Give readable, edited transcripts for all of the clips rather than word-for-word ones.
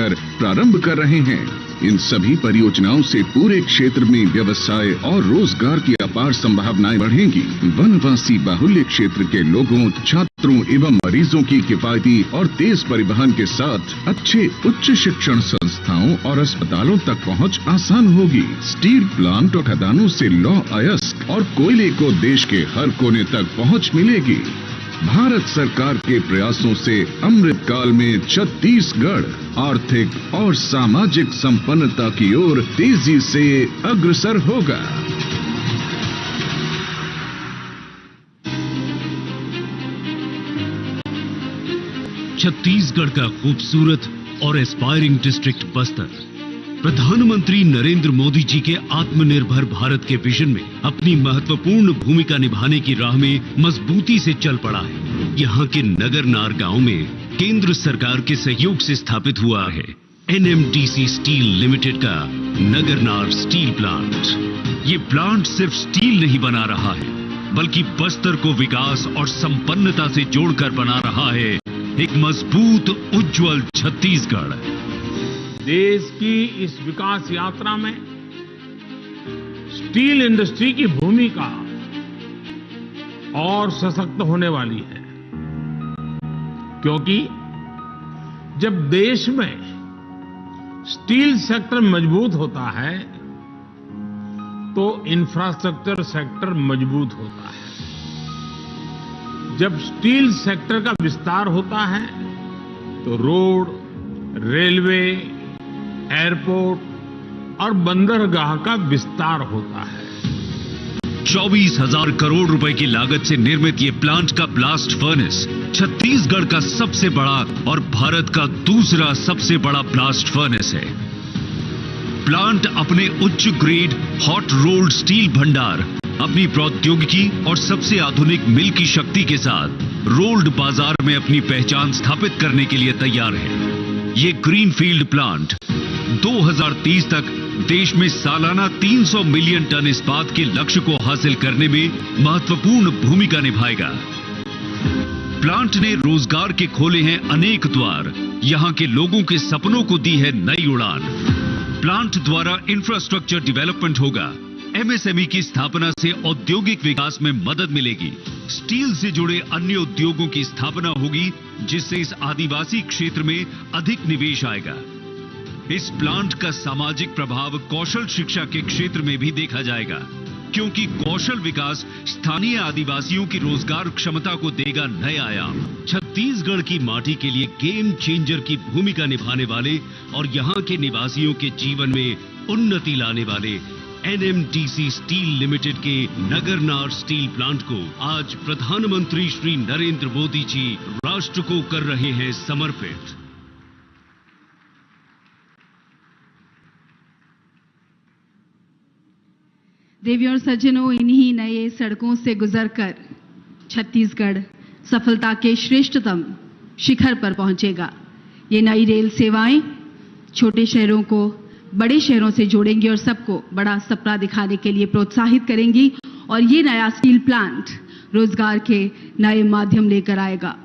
प्रारंभ कर रहे हैं। इन सभी परियोजनाओं से पूरे क्षेत्र में व्यवसाय और रोजगार की अपार संभावनाएं बढ़ेंगी। वनवासी बाहुल्य क्षेत्र के लोगों, छात्रों एवं मरीजों की किफायती और तेज परिवहन के साथ अच्छे उच्च शिक्षण संस्थाओं और अस्पतालों तक पहुंच आसान होगी। स्टील प्लांट और खदानों से लौह अयस्क और कोयले को देश के हर कोने तक पहुंच मिलेगी। भारत सरकार के प्रयासों से अमृत काल में छत्तीसगढ़ आर्थिक और सामाजिक संपन्नता की ओर तेजी से अग्रसर होगा। छत्तीसगढ़ का खूबसूरत और एस्पायरिंग डिस्ट्रिक्ट बस्तर प्रधानमंत्री नरेंद्र मोदी जी के आत्मनिर्भर भारत के विजन में अपनी महत्वपूर्ण भूमिका निभाने की राह में मजबूती से चल पड़ा है। यहाँ के नगरनार गांव में केंद्र सरकार के सहयोग से स्थापित हुआ है NMDC स्टील लिमिटेड का नगरनार स्टील प्लांट। ये प्लांट सिर्फ स्टील नहीं बना रहा है, बल्कि बस्तर को विकास और संपन्नता से जोड़कर बना रहा है एक मजबूत उज्जवल छत्तीसगढ़। देश की इस विकास यात्रा में स्टील इंडस्ट्री की भूमिका और सशक्त होने वाली है, क्योंकि जब देश में स्टील सेक्टर मजबूत होता है तो इंफ्रास्ट्रक्चर सेक्टर मजबूत होता है। जब स्टील सेक्टर का विस्तार होता है तो रोड, रेलवे, एयरपोर्ट और बंदरगाह का विस्तार होता है। 24,000 करोड़ रुपए की लागत से निर्मित ये प्लांट का ब्लास्ट फर्नेस छत्तीसगढ़ का सबसे बड़ा और भारत का दूसरा सबसे बड़ा ब्लास्ट फर्नेस है। प्लांट अपने उच्च ग्रेड हॉट रोल्ड स्टील भंडार, अपनी प्रौद्योगिकी और सबसे आधुनिक मिल की शक्ति के साथ रोल्ड बाजार में अपनी पहचान स्थापित करने के लिए तैयार है। ये ग्रीनफील्ड प्लांट 2030 तक देश में सालाना 300 मिलियन टन इस्पात के लक्ष्य को हासिल करने में महत्वपूर्ण भूमिका निभाएगा। प्लांट ने रोजगार के खोले हैं अनेक द्वार, यहां के लोगों के सपनों को दी है नई उड़ान। प्लांट द्वारा इंफ्रास्ट्रक्चर डेवलपमेंट होगा। MSME की स्थापना से औद्योगिक विकास में मदद मिलेगी। स्टील से जुड़े अन्य उद्योगों की स्थापना होगी, जिससे इस आदिवासी क्षेत्र में अधिक निवेश आएगा। इस प्लांट का सामाजिक प्रभाव कौशल शिक्षा के क्षेत्र में भी देखा जाएगा, क्योंकि कौशल विकास स्थानीय आदिवासियों की रोजगार क्षमता को देगा नए आयाम। छत्तीसगढ़ की माटी के लिए गेम चेंजर की भूमिका निभाने वाले और यहाँ के निवासियों के जीवन में उन्नति लाने वाले NMDC स्टील लिमिटेड के नगरनार स्टील प्लांट को आज प्रधानमंत्री श्री नरेंद्र मोदी जी राष्ट्र को कर रहे हैं समर्पित। देवियों और सज्जनों, इन्हीं नए सड़कों से गुजरकर छत्तीसगढ़ सफलता के श्रेष्ठतम शिखर पर पहुंचेगा। ये नई रेल सेवाएं छोटे शहरों को बड़े शहरों से जोड़ेंगी और सबको बड़ा सपना दिखाने के लिए प्रोत्साहित करेंगी। और ये नया स्टील प्लांट रोजगार के नए माध्यम लेकर आएगा।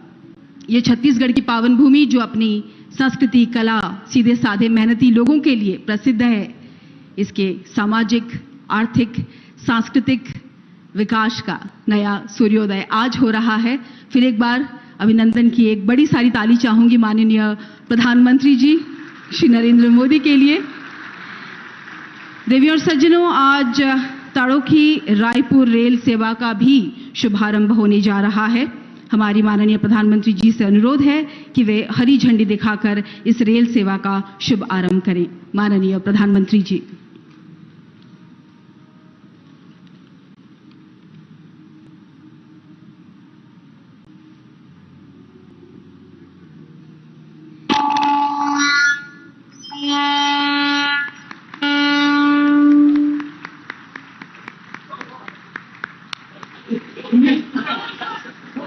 ये छत्तीसगढ़ की पावन भूमि, जो अपनी संस्कृति, कला, सीधे साधे मेहनती लोगों के लिए प्रसिद्ध है, इसके सामाजिक, आर्थिक, सांस्कृतिक विकास का नया सूर्योदय आज हो रहा है। फिर एक बार अभिनंदन की एक बड़ी सारी ताली चाहूंगी माननीय प्रधानमंत्री जी श्री नरेंद्र मोदी के लिए। देवियों और सज्जनों, आज ताड़ोखी रायपुर रेल सेवा का भी शुभारंभ होने जा रहा है। हमारी माननीय प्रधानमंत्री जी से अनुरोध है कि वे हरी झंडी दिखाकर इस रेल सेवा का शुभ आरंभ करें। माननीय प्रधानमंत्री जी।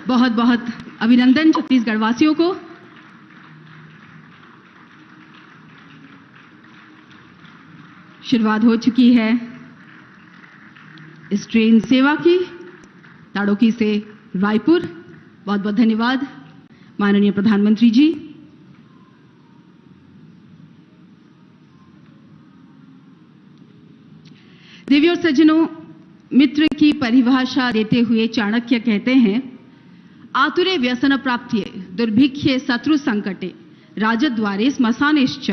बहुत बहुत अभिनंदन छत्तीसगढ़ वासियों को। शुरुआत हो चुकी है इस ट्रेन सेवा की ताड़ोखी से रायपुर। बहुत बहुत धन्यवाद माननीय प्रधानमंत्री जी। देवी और सज्जनों, मित्र की परिभाषा देते हुए चाणक्य कहते हैं, आतुरे व्यसन प्राप्त्ये दुर्भिक्षे शत्रु संकटे राजद्वारे स्मशानेश्च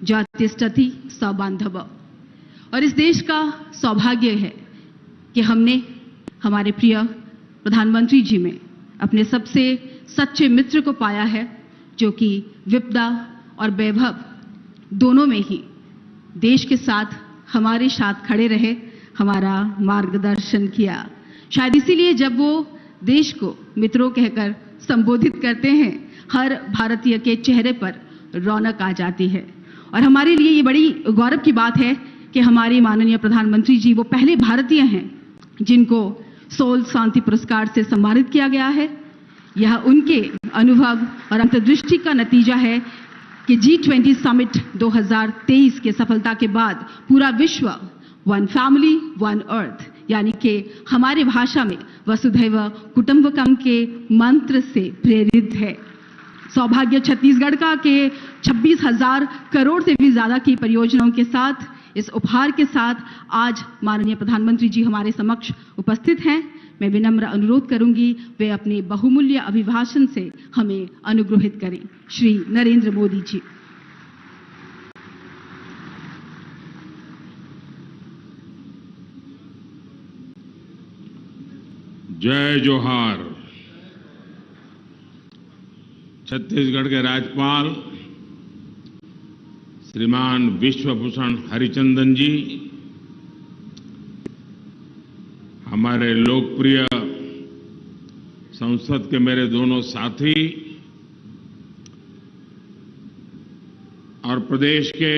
जातिष्ठति सबांधव। और इस देश का सौभाग्य है कि हमने हमारे प्रिय प्रधानमंत्री जी में अपने सबसे सच्चे मित्र को पाया है, जो कि विपदा और वैभव दोनों में ही देश के साथ हमारे साथ खड़े रहे, हमारा मार्गदर्शन किया। शायद इसीलिए जब वो देश को मित्रों कहकर संबोधित करते हैं, हर भारतीय के चेहरे पर रौनक आ जाती है। और हमारे लिए ये बड़ी गौरव की बात है कि हमारे माननीय प्रधानमंत्री जी वो पहले भारतीय हैं जिनको सोल शांति पुरस्कार से सम्मानित किया गया है। यह उनके अनुभव और अंतर्दृष्टि का नतीजा है कि G20 समिट 2023 के सफलता के बाद पूरा विश्व वन फैमिली वन अर्थ यानी कि हमारे भाषा में वसुधैव कुटुंबकम के मंत्र से प्रेरित है। सौभाग्य छत्तीसगढ़ का के 26,000 करोड़ से भी ज्यादा की परियोजनाओं के साथ, इस उपहार के साथ आज माननीय प्रधानमंत्री जी हमारे समक्ष उपस्थित हैं। मैं विनम्र अनुरोध करूंगी वे अपने बहुमूल्य अभिभाषण से हमें अनुग्रहित करें। श्री नरेंद्र मोदी जी। जय जोहार। छत्तीसगढ़ के राज्यपाल श्रीमान विश्वभूषण हरिचंदन जी, हमारे लोकप्रिय संसद के मेरे दोनों साथी और प्रदेश के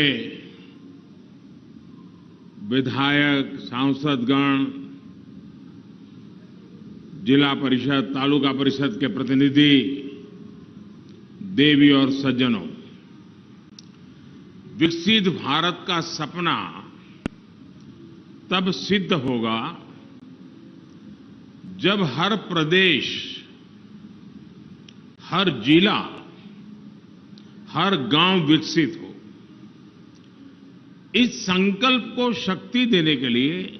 विधायक, सांसदगण, जिला परिषद, तालुका परिषद के प्रतिनिधि, देवी और सज्जनों, विकसित भारत का सपना तब सिद्ध होगा जब हर प्रदेश, हर जिला, हर गांव विकसित हो। इस संकल्प को शक्ति देने के लिए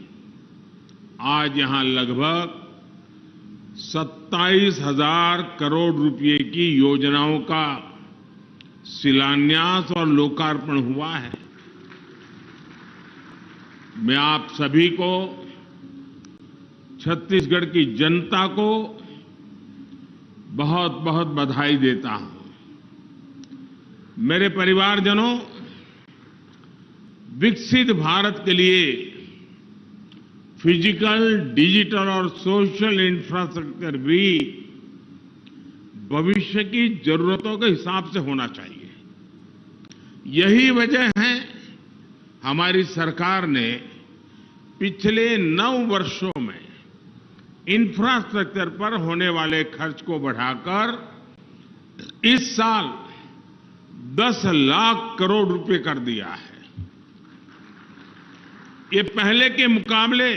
आज यहां लगभग 27,000 करोड़ रुपए की योजनाओं का शिलान्यास और लोकार्पण हुआ है। मैं आप सभी को, छत्तीसगढ़ की जनता को बहुत बहुत बधाई देता हूं। मेरे परिवारजनों, विकसित भारत के लिए फिजिकल, डिजिटल और सोशल इंफ्रास्ट्रक्चर भी भविष्य की जरूरतों के हिसाब से होना चाहिए। यही वजह है हमारी सरकार ने पिछले 9 वर्षों में इंफ्रास्ट्रक्चर पर होने वाले खर्च को बढ़ाकर इस साल 10 लाख करोड़ रुपए कर दिया है। ये पहले के मुकाबले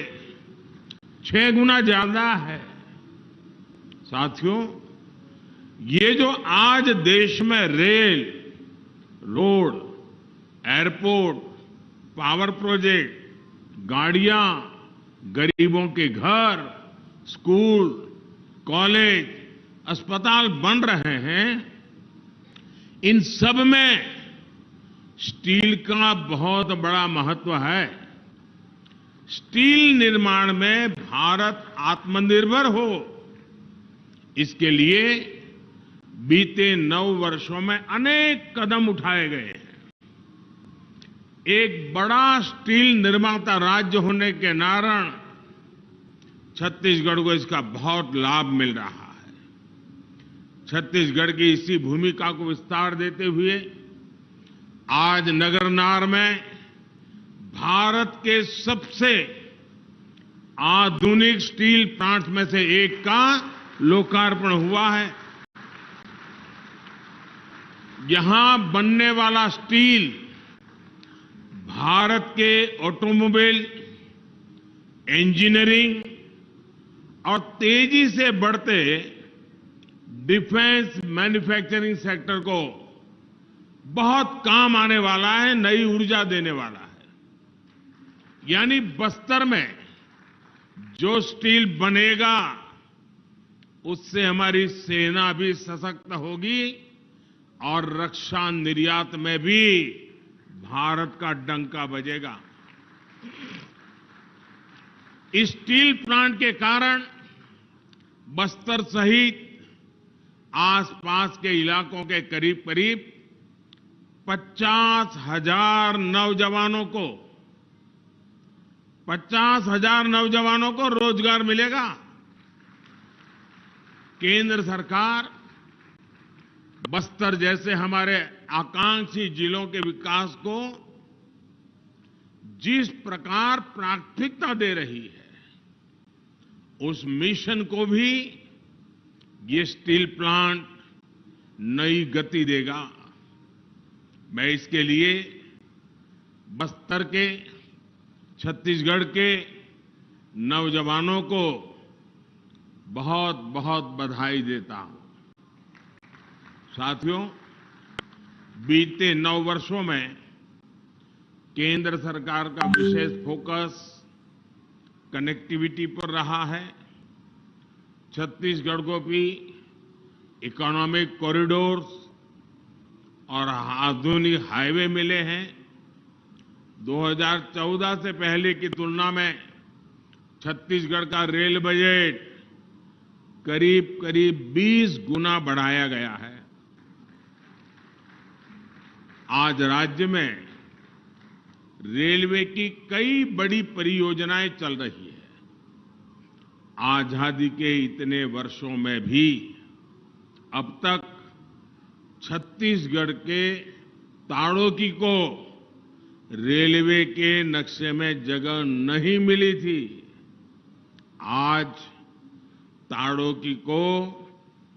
6 गुना ज्यादा है। साथियों, ये जो आज देश में rail, road, airport, power project, गाड़ियां, गरीबों के घर, स्कूल, कॉलेज, अस्पताल बन रहे हैं, इन सब में स्टील का बहुत बड़ा महत्व है। स्टील निर्माण में भारत आत्मनिर्भर हो, इसके लिए बीते 9 वर्षों में अनेक कदम उठाए गए हैं। एक बड़ा स्टील निर्माता राज्य होने के कारण छत्तीसगढ़ को इसका बहुत लाभ मिल रहा है। छत्तीसगढ़ की इसी भूमिका को विस्तार देते हुए आज नगरनार में भारत के सबसे आधुनिक स्टील प्लांट में से एक का लोकार्पण हुआ है। यहां बनने वाला स्टील भारत के ऑटोमोबाइल, इंजीनियरिंग और तेजी से बढ़ते डिफेंस मैन्युफैक्चरिंग सेक्टर को बहुत काम आने वाला है, नई ऊर्जा देने वाला है। यानी बस्तर में जो स्टील बनेगा उससे हमारी सेना भी सशक्त होगी और रक्षा निर्यात में भी भारत का डंका बजेगा। इस स्टील प्लांट के कारण बस्तर सहित आसपास के इलाकों के करीब करीब 50,000 नौजवानों को रोजगार मिलेगा। केंद्र सरकार बस्तर जैसे हमारे आकांक्षी जिलों के विकास को जिस प्रकार प्राथमिकता दे रही है, उस मिशन को भी ये स्टील प्लांट नई गति देगा। मैं इसके लिए बस्तर के, छत्तीसगढ़ के नौजवानों को बहुत बहुत बधाई देता हूं। साथियों, बीते 9 वर्षों में केंद्र सरकार का विशेष फोकस कनेक्टिविटी पर रहा है। छत्तीसगढ़ को भी इकोनॉमिक कॉरिडोर्स और आधुनिक हाईवे मिले हैं। 2014 से पहले की तुलना में छत्तीसगढ़ का रेल बजट करीब करीब 20 गुना बढ़ाया गया है। आज राज्य में रेलवे की कई बड़ी परियोजनाएं चल रही है। आजादी के इतने वर्षों में भी अब तक छत्तीसगढ़ के ताड़ोकी को रेलवे के नक्शे में जगह नहीं मिली थी। आज ताड़ोकी को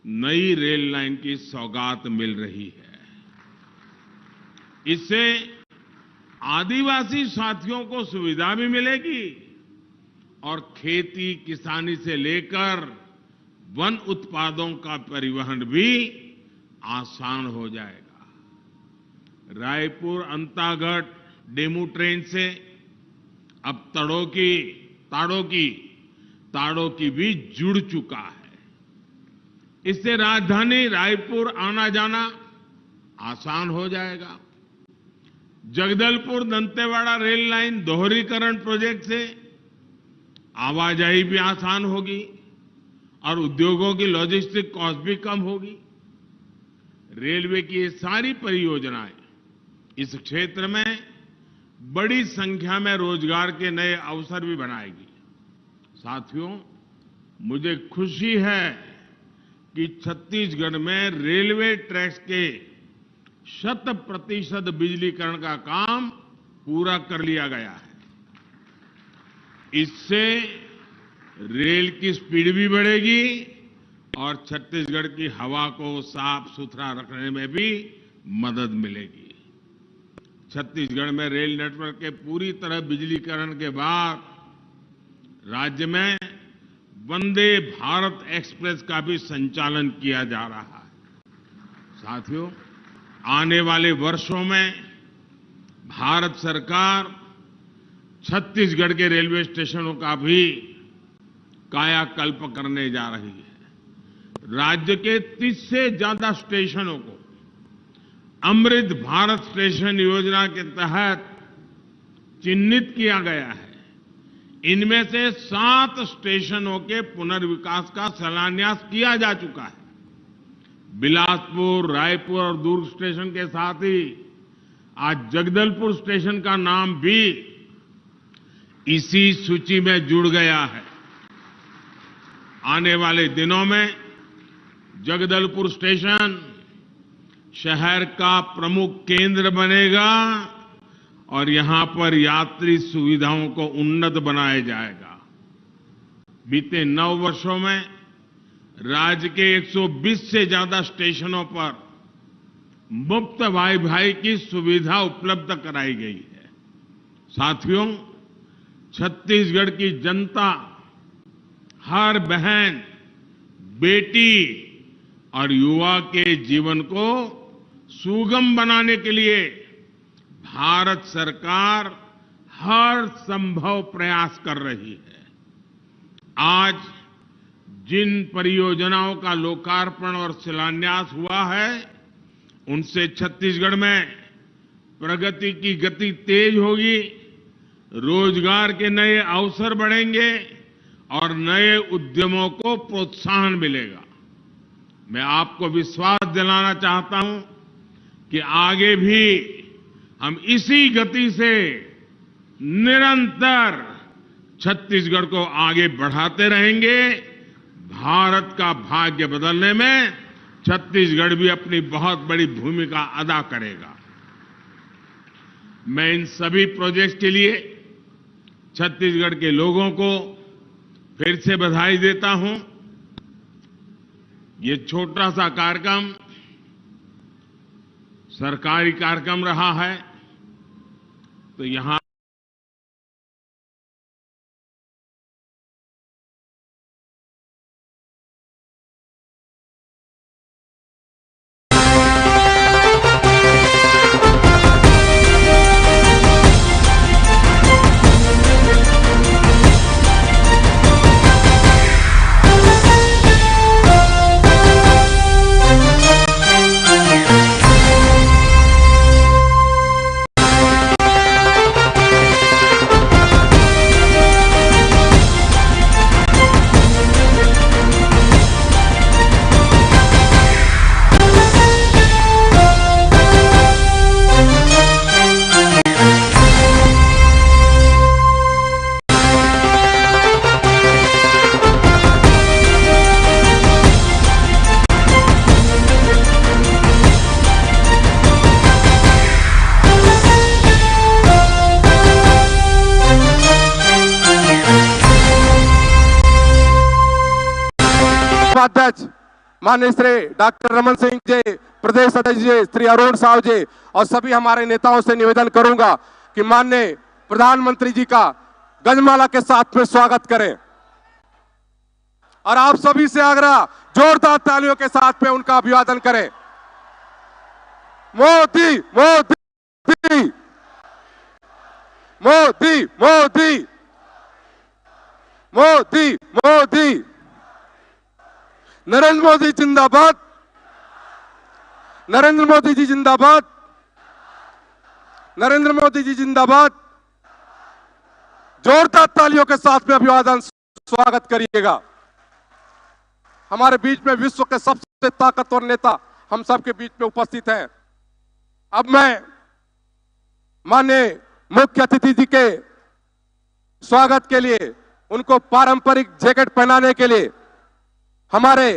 नई रेल लाइन की सौगात मिल रही है। इससे आदिवासी साथियों को सुविधा भी मिलेगी और खेती किसानी से लेकर वन उत्पादों का परिवहन भी आसान हो जाएगा। रायपुर अंतागढ़ डेमू ट्रेन से अब ताड़ोकी भी जुड़ चुका है। इससे राजधानी रायपुर आना जाना आसान हो जाएगा। जगदलपुर दंतेवाड़ा रेल लाइन दोहरीकरण प्रोजेक्ट से आवाजाही भी आसान होगी और उद्योगों की लॉजिस्टिक कॉस्ट भी कम होगी। रेलवे की ये सारी परियोजनाएं इस क्षेत्र में बड़ी संख्या में रोजगार के नए अवसर भी बनाएगी। साथियों, मुझे खुशी है कि छत्तीसगढ़ में रेलवे ट्रैक्स के 100% बिजलीकरण का काम पूरा कर लिया गया है। इससे रेल की स्पीड भी बढ़ेगी और छत्तीसगढ़ की हवा को साफ सुथरा रखने में भी मदद मिलेगी। छत्तीसगढ़ में रेल नेटवर्क के पूरी तरह बिजलीकरण के बाद राज्य में वंदे भारत एक्सप्रेस का भी संचालन किया जा रहा है। साथियों, आने वाले वर्षों में भारत सरकार छत्तीसगढ़ के रेलवे स्टेशनों का भी कायाकल्प करने जा रही है। राज्य के 30 से ज्यादा स्टेशनों को अमृत भारत स्टेशन योजना के तहत चिन्हित किया गया है। इनमें से 7 स्टेशनों के पुनर्विकास का शिलान्यास किया जा चुका है। बिलासपुर, रायपुर और दुर्ग स्टेशन के साथ ही आज जगदलपुर स्टेशन का नाम भी इसी सूची में जुड़ गया है। आने वाले दिनों में जगदलपुर स्टेशन शहर का प्रमुख केंद्र बनेगा और यहां पर यात्री सुविधाओं को उन्नत बनाया जाएगा। बीते 9 वर्षों में राज्य के 120 से ज्यादा स्टेशनों पर मुफ्त वाईफाई की सुविधा उपलब्ध कराई गई है। साथियों, छत्तीसगढ़ की जनता हर बहन, बेटी और युवा के जीवन को सुगम बनाने के लिए भारत सरकार हर संभव प्रयास कर रही है। आज जिन परियोजनाओं का लोकार्पण और शिलान्यास हुआ है, उनसे छत्तीसगढ़ में प्रगति की गति तेज होगी, रोजगार के नए अवसर बढ़ेंगे और नए उद्यमों को प्रोत्साहन मिलेगा। मैं आपको विश्वास दिलाना चाहता हूं कि आगे भी हम इसी गति से निरंतर छत्तीसगढ़ को आगे बढ़ाते रहेंगे। भारत का भाग्य बदलने में छत्तीसगढ़ भी अपनी बहुत बड़ी भूमिका अदा करेगा। मैं इन सभी प्रोजेक्ट्स के लिए छत्तीसगढ़ के लोगों को फिर से बधाई देता हूं। ये छोटा सा कार्यक्रम सरकारी कार्यक्रम रहा है, तो यहां अध्यक्ष माननीय श्री डॉक्टर रमन सिंह जी, प्रदेश अध्यक्ष जी श्री अरुण साहू जी और सभी हमारे नेताओं से निवेदन करूंगा कि माननीय प्रधानमंत्री जी का गजमाला के साथ में स्वागत करें और आप सभी से आग्रह जोरदार तालियों के साथ में उनका अभिवादन करें। मोदी मोदी मोदी मोदी मोदी मोदी, नरेंद्र मोदी जिंदाबाद, नरेंद्र मोदी जी जिंदाबाद, नरेंद्र मोदी जी जिंदाबाद। जोरदार तालियों के साथ में अभिवादन स्वागत करिएगा। हमारे बीच में विश्व के सबसे ताकतवर नेता हम सबके बीच में उपस्थित हैं। अब मैं माननीय मुख्य अतिथि जी के स्वागत के लिए, उनको पारंपरिक जैकेट पहनाने के लिए हमारे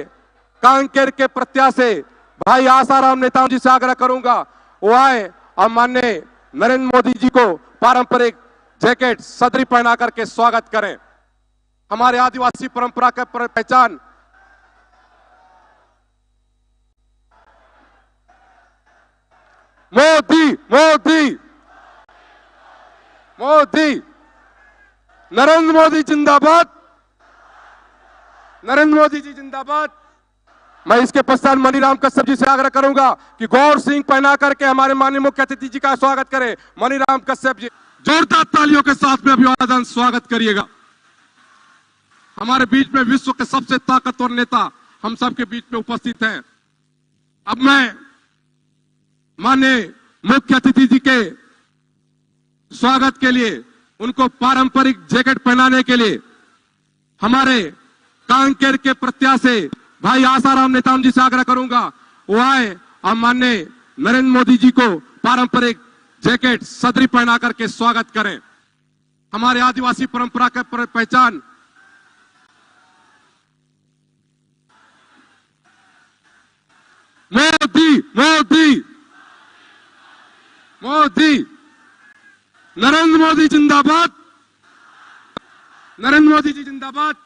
कांकेर के प्रत्याशी भाई आसाराम नेताओं जी से आग्रह करूंगा वो आए और माननीय नरेंद्र मोदी जी को पारंपरिक जैकेट सदरी पहना करके स्वागत करें। हमारे आदिवासी परंपरा का पहचान मोदी मोदी मोदी, नरेंद्र मोदी जिंदाबाद, नरेंद्र मोदी जी जिंदाबाद। मैं इसके पश्चात मनीराम कश्यप जी से आग्रह करूंगा कि गौर सिंह पहना करके हमारे माननीय मुख्य अतिथि जी का स्वागत करें। मनीराम कश्यप जी, जोरदार तालियों के साथ में अभिवादन स्वागत करिएगा। हमारे बीच में विश्व के सबसे ताकतवर नेता हम सबके बीच में उपस्थित हैं। अब मैं माननीय मुख्य अतिथि जी के स्वागत के लिए, उनको पारंपरिक जैकेट पहनाने के लिए हमारे कांकेर के प्रत्याशी भाई आसाराम नेताओं जी से आग्रह करूंगा वो आए और माननीय नरेंद्र मोदी जी को पारंपरिक जैकेट सदरी पहना करके स्वागत करें। हमारे आदिवासी परंपरा का पहचान मोदी मोदी मोदी, नरेंद्र मोदी जिंदाबाद, नरेंद्र मोदी जी जिंदाबाद।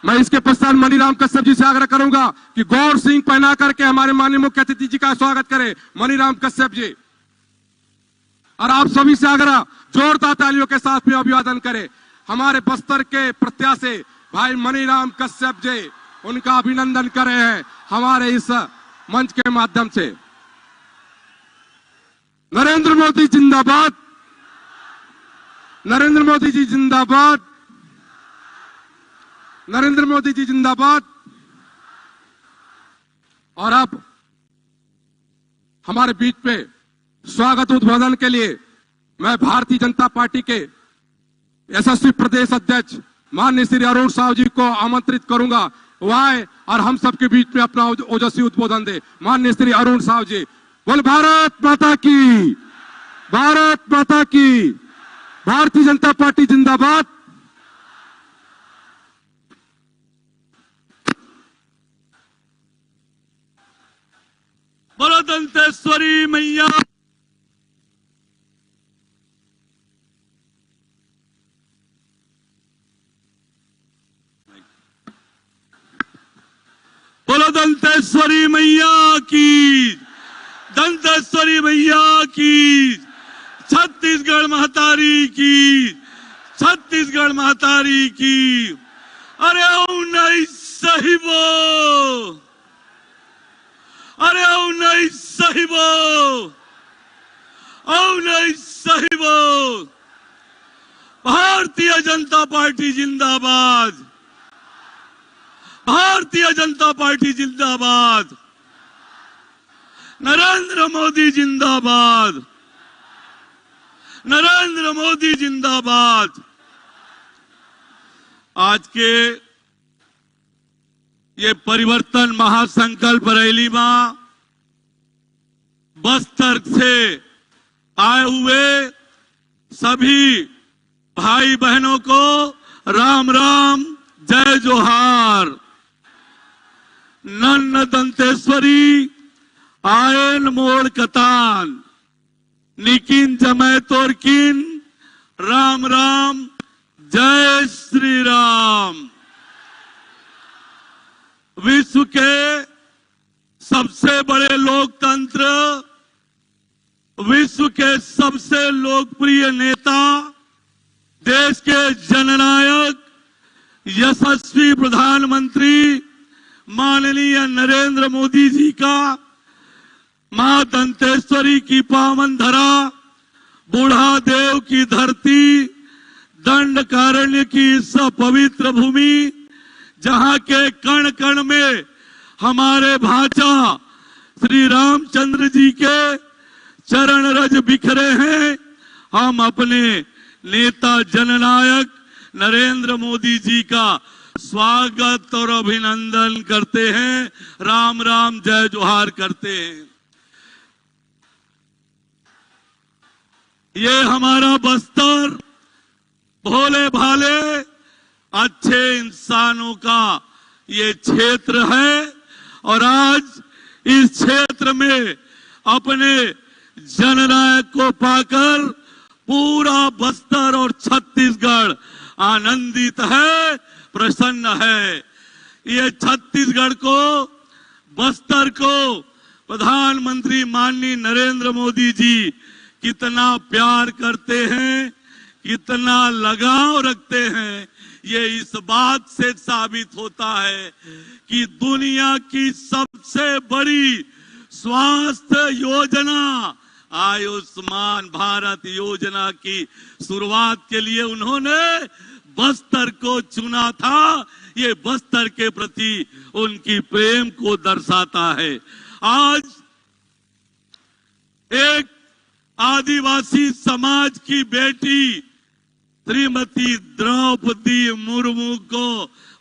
मैं इसके पश्चात मनीराम कश्यप जी से आग्रह करूंगा कि गौर सिंह पहना करके हमारे माननीय मुख्य अतिथि जी का स्वागत करें। मनीराम कश्यप जी, और आप सभी से आग्रह जोरदार तालियों के साथ में अभिवादन करें। हमारे बस्तर के प्रत्याशी भाई मनीराम कश्यप जी, उनका अभिनंदन कर रहे हैं हमारे इस मंच के माध्यम से। नरेंद्र मोदी जिंदाबाद, नरेंद्र मोदी जी जिंदाबाद, नरेंद्र मोदी जी जिंदाबाद। और अब हमारे बीच पे स्वागत उद्बोधन के लिए मैं भारतीय जनता पार्टी के यशस्वी प्रदेश अध्यक्ष माननीय श्री अरुण साव जी को आमंत्रित करूंगा। वो आए और हम सबके बीच में अपना ओजस्वी उद्बोधन दे। माननीय श्री अरुण साव जी। बोल भारत माता की, भारत माता की, भारतीय जनता पार्टी जिंदाबाद। बोलो दंतेश्वरी मैया, बोलो दंतेश्वरी मैया की, दंतेश्वरी मैया की, छत्तीसगढ़ महतारी की, छत्तीसगढ़ महतारी की। अरे ओ नहीं सही वो, अरे ओ नहीं सही वो, ओ नहीं सही वो। भारतीय जनता पार्टी जिंदाबाद, भारतीय जनता पार्टी जिंदाबाद, नरेंद्र मोदी जिंदाबाद, नरेंद्र मोदी जिंदाबाद। आज के ये परिवर्तन महासंकल्प रैली में बस्तर से आए हुए सभी भाई बहनों को राम राम, जय जोहार। नन्न दंतेश्वरी आयन मोड़ कतान, निकिन जमै तोरकिन, राम राम, जय श्री राम। विश्व के सबसे बड़े लोकतंत्र, विश्व के सबसे लोकप्रिय नेता, देश के जननायक, यशस्वी प्रधानमंत्री माननीय नरेंद्र मोदी जी का मां दंतेश्वरी की पावन धरा, बूढ़ा देव की धरती, दंडकारण्य की सब पवित्र भूमि, जहां के कण कण में हमारे भाचा श्री रामचंद्र जी के चरण रज बिखरे हैं। हम अपने नेता जननायक नरेंद्र मोदी जी का स्वागत और अभिनंदन करते हैं, राम राम, जय जोहार करते हैं। ये हमारा बस्तर भोले भाले अच्छे इंसानों का ये क्षेत्र है और आज इस क्षेत्र में अपने जननायक को पाकर पूरा बस्तर और छत्तीसगढ़ आनंदित है, प्रसन्न है। ये छत्तीसगढ़ को, बस्तर को प्रधानमंत्री माननीय नरेंद्र मोदी जी कितना प्यार करते हैं, कितना लगाव रखते हैं, ये इस बात से साबित होता है कि दुनिया की सबसे बड़ी स्वास्थ्य योजना आयुष्मान भारत योजना की शुरुआत के लिए उन्होंने बस्तर को चुना था। ये बस्तर के प्रति उनकी प्रेम को दर्शाता है। आज एक आदिवासी समाज की बेटी श्रीमती द्रौपदी मुर्मू को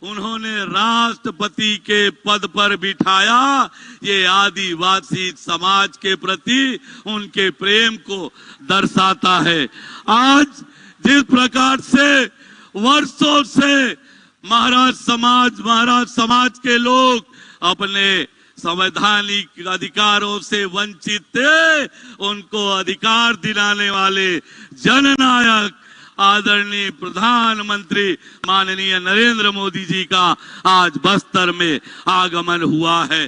उन्होंने राष्ट्रपति के पद पर बिठाया। ये आदिवासी समाज के प्रति उनके प्रेम को दर्शाता है। आज जिस प्रकार से वर्षों से महाराज समाज के लोग अपने संवैधानिक अधिकारों से वंचित थे, उनको अधिकार दिलाने वाले जननायक आदरणीय प्रधानमंत्री माननीय नरेंद्र मोदी जी का आज बस्तर में आगमन हुआ है।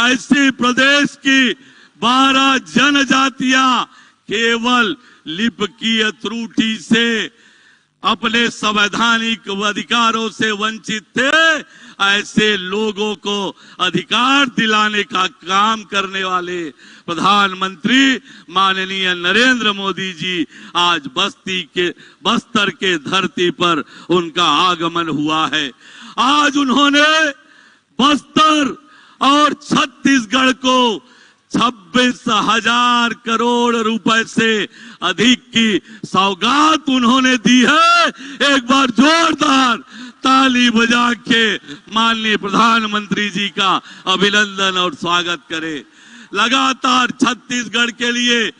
ऐसे प्रदेश की 12 जनजातियां केवल लिपकीय त्रुटि से अपने संवैधानिक अधिकारों से वंचित थे, ऐसे लोगों को अधिकार दिलाने का काम करने वाले प्रधानमंत्री माननीय नरेंद्र मोदी जी आज बस्तर के धरती पर उनका आगमन हुआ है। आज उन्होंने बस्तर और छत्तीसगढ़ को 26,000 करोड़ रुपए से अधिक की सौगात उन्होंने दी है। एक बार जोरदार ताली बजा के माननीय प्रधानमंत्री जी का अभिनंदन और स्वागत करें। लगातार छत्तीसगढ़ के लिए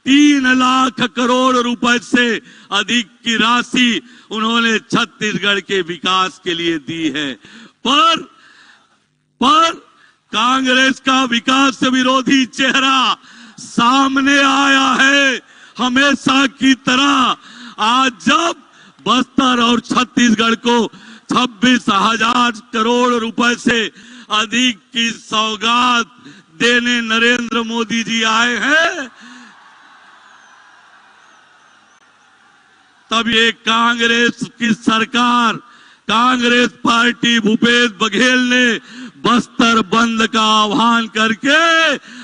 3 लाख करोड़ रुपए से अधिक की राशि उन्होंने छत्तीसगढ़ के विकास के लिए दी है। पर कांग्रेस का विकास विरोधी चेहरा सामने आया है। हमेशा की तरह आज जब बस्तर और छत्तीसगढ़ को 26,000 करोड़ रुपए से अधिक की सौगात देने नरेंद्र मोदी जी आए हैं, तब ये कांग्रेस की सरकार, कांग्रेस पार्टी भूपेश बघेल ने बस्तर बंद का आह्वान करके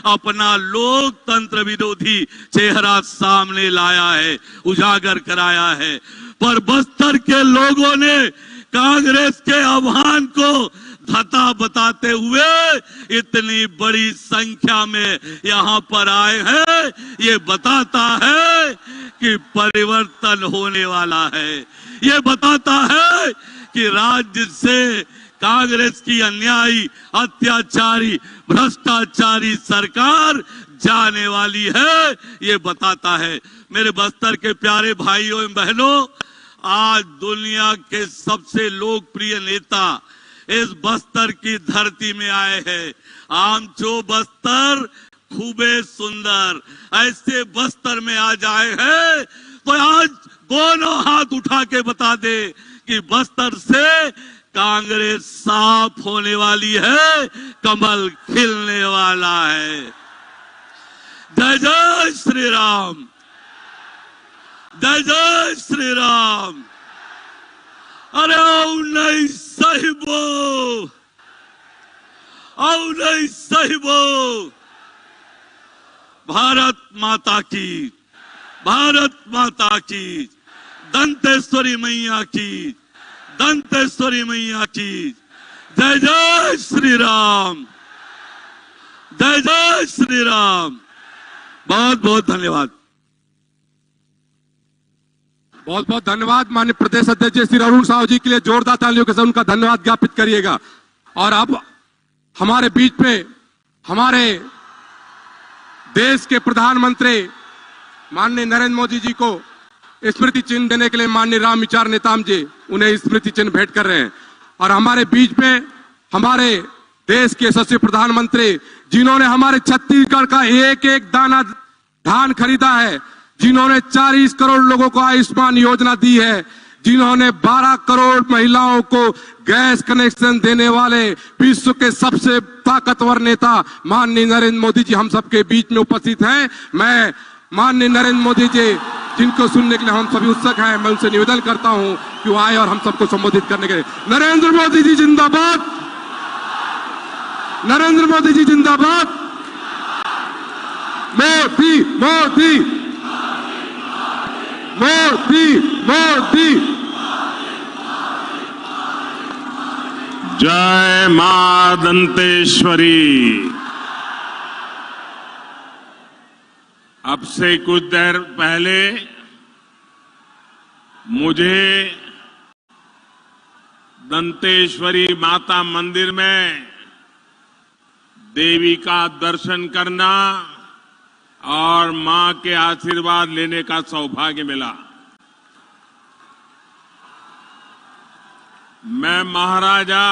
अपना लोकतंत्र विरोधी चेहरा सामने लाया है, उजागर कराया है। पर बस्तर के लोगों ने कांग्रेस के आह्वान को धता बताते हुए इतनी बड़ी संख्या में यहां पर आए हैं। ये बताता है कि परिवर्तन होने वाला है। ये बताता है कि राज्य से कांग्रेस की अन्यायी, अत्याचारी, भ्रष्टाचारी सरकार जाने वाली है। ये बताता है। मेरे बस्तर के प्यारे भाइयों एवं बहनों, आज दुनिया के सबसे लोकप्रिय नेता इस बस्तर की धरती में आए हैं। आमचो बस्तर खूबे सुंदर, ऐसे बस्तर में आज आए हैं तो आज दोनों हाथ उठा के बता दे कि बस्तर से कांग्रेस साफ होने वाली है, कमल खिलने वाला है। जय जय श्री राम, जय जय श्री राम। अरे आओ नहीं साहिबो, आओ नहीं साहिबो। भारत माता की, भारत माता की, दंतेश्वरी मैया की, दंतेश्वरी मैया की। जय जय श्री राम, जय जय श्री राम। बहुत बहुत धन्यवाद। बहुत बहुत धन्यवाद माननीय प्रदेश अध्यक्ष श्री अरुण साहू जी के लिए जोरदार तालियों के साथ उनका धन्यवाद ज्ञापित करिएगा। और अब हमारे बीच में हमारे देश के प्रधानमंत्री माननीय नरेंद्र मोदी जी को स्मृति चिन्ह देने के लिए माननीय राम विचार नेताम जी उन्हें स्मृति चिन्ह भेंट कर रहे हैं। और हमारे बीच में हमारे देश के यशस्वी प्रधानमंत्री जिन्होंने हमारे छत्तीसगढ़ का एक एक दाना धान खरीदा है, जिन्होंने 40 करोड़ लोगों को आयुष्मान योजना दी है, जिन्होंने 12 करोड़ महिलाओं को गैस कनेक्शन देने वाले विश्व के सबसे ताकतवर नेता माननीय नरेंद्र मोदी जी हम सबके बीच में उपस्थित हैं। मैं माननीय नरेंद्र मोदी जी जिनको सुनने के लिए हम सभी उत्सुक हैं, मैं उनसे निवेदन करता हूं कि वो आए और हम सबको संबोधित करने के लिए। नरेंद्र मोदी जी जिंदाबाद, नरेंद्र मोदी जी जिंदाबाद। मोदी मोदी मोदी मोदी। जय मां दंतेश्वरी। अब से कुछ देर पहले मुझे दंतेश्वरी माता मंदिर में देवी का दर्शन करना और मां के आशीर्वाद लेने का सौभाग्य मिला। मैं महाराजा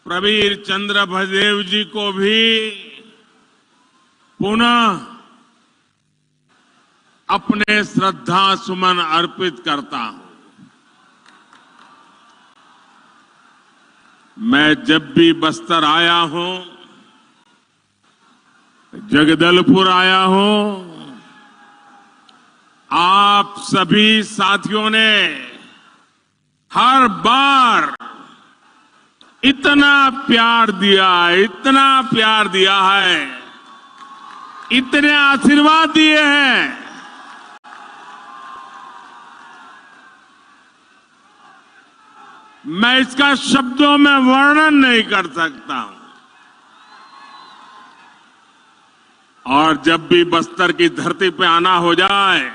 प्रवीर चंद्र भदेव जी को भी पुनः अपने श्रद्धा सुमन अर्पित करता हूं। मैं जब भी बस्तर आया हूं, जगदलपुर आया हूं, आप सभी साथियों ने हर बार इतना प्यार दिया है, इतना प्यार दिया है, इतने आशीर्वाद दिए हैं। मैं इसका शब्दों में वर्णन नहीं कर सकता हूं। और जब भी बस्तर की धरती पे आना हो जाए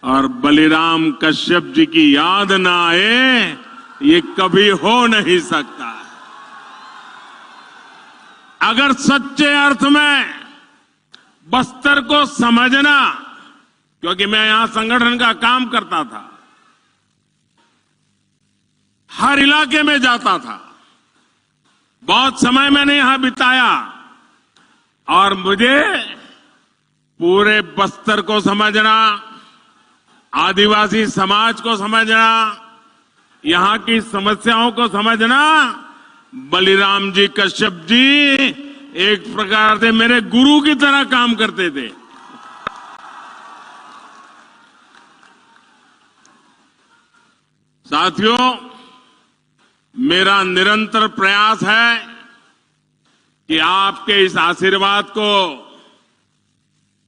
और बलिराम कश्यप जी की याद ना आए, ये कभी हो नहीं सकता। अगर सच्चे अर्थ में बस्तर को समझना, क्योंकि मैं यहां संगठन का काम करता था, हर इलाके में जाता था, बहुत समय मैंने यहां बिताया और मुझे पूरे बस्तर को समझना, आदिवासी समाज को समझना, यहां की समस्याओं को समझना, बलिराम जी कश्यप जी एक प्रकार से मेरे गुरु की तरह काम करते थे। साथियों, मेरा निरंतर प्रयास है कि आपके इस आशीर्वाद को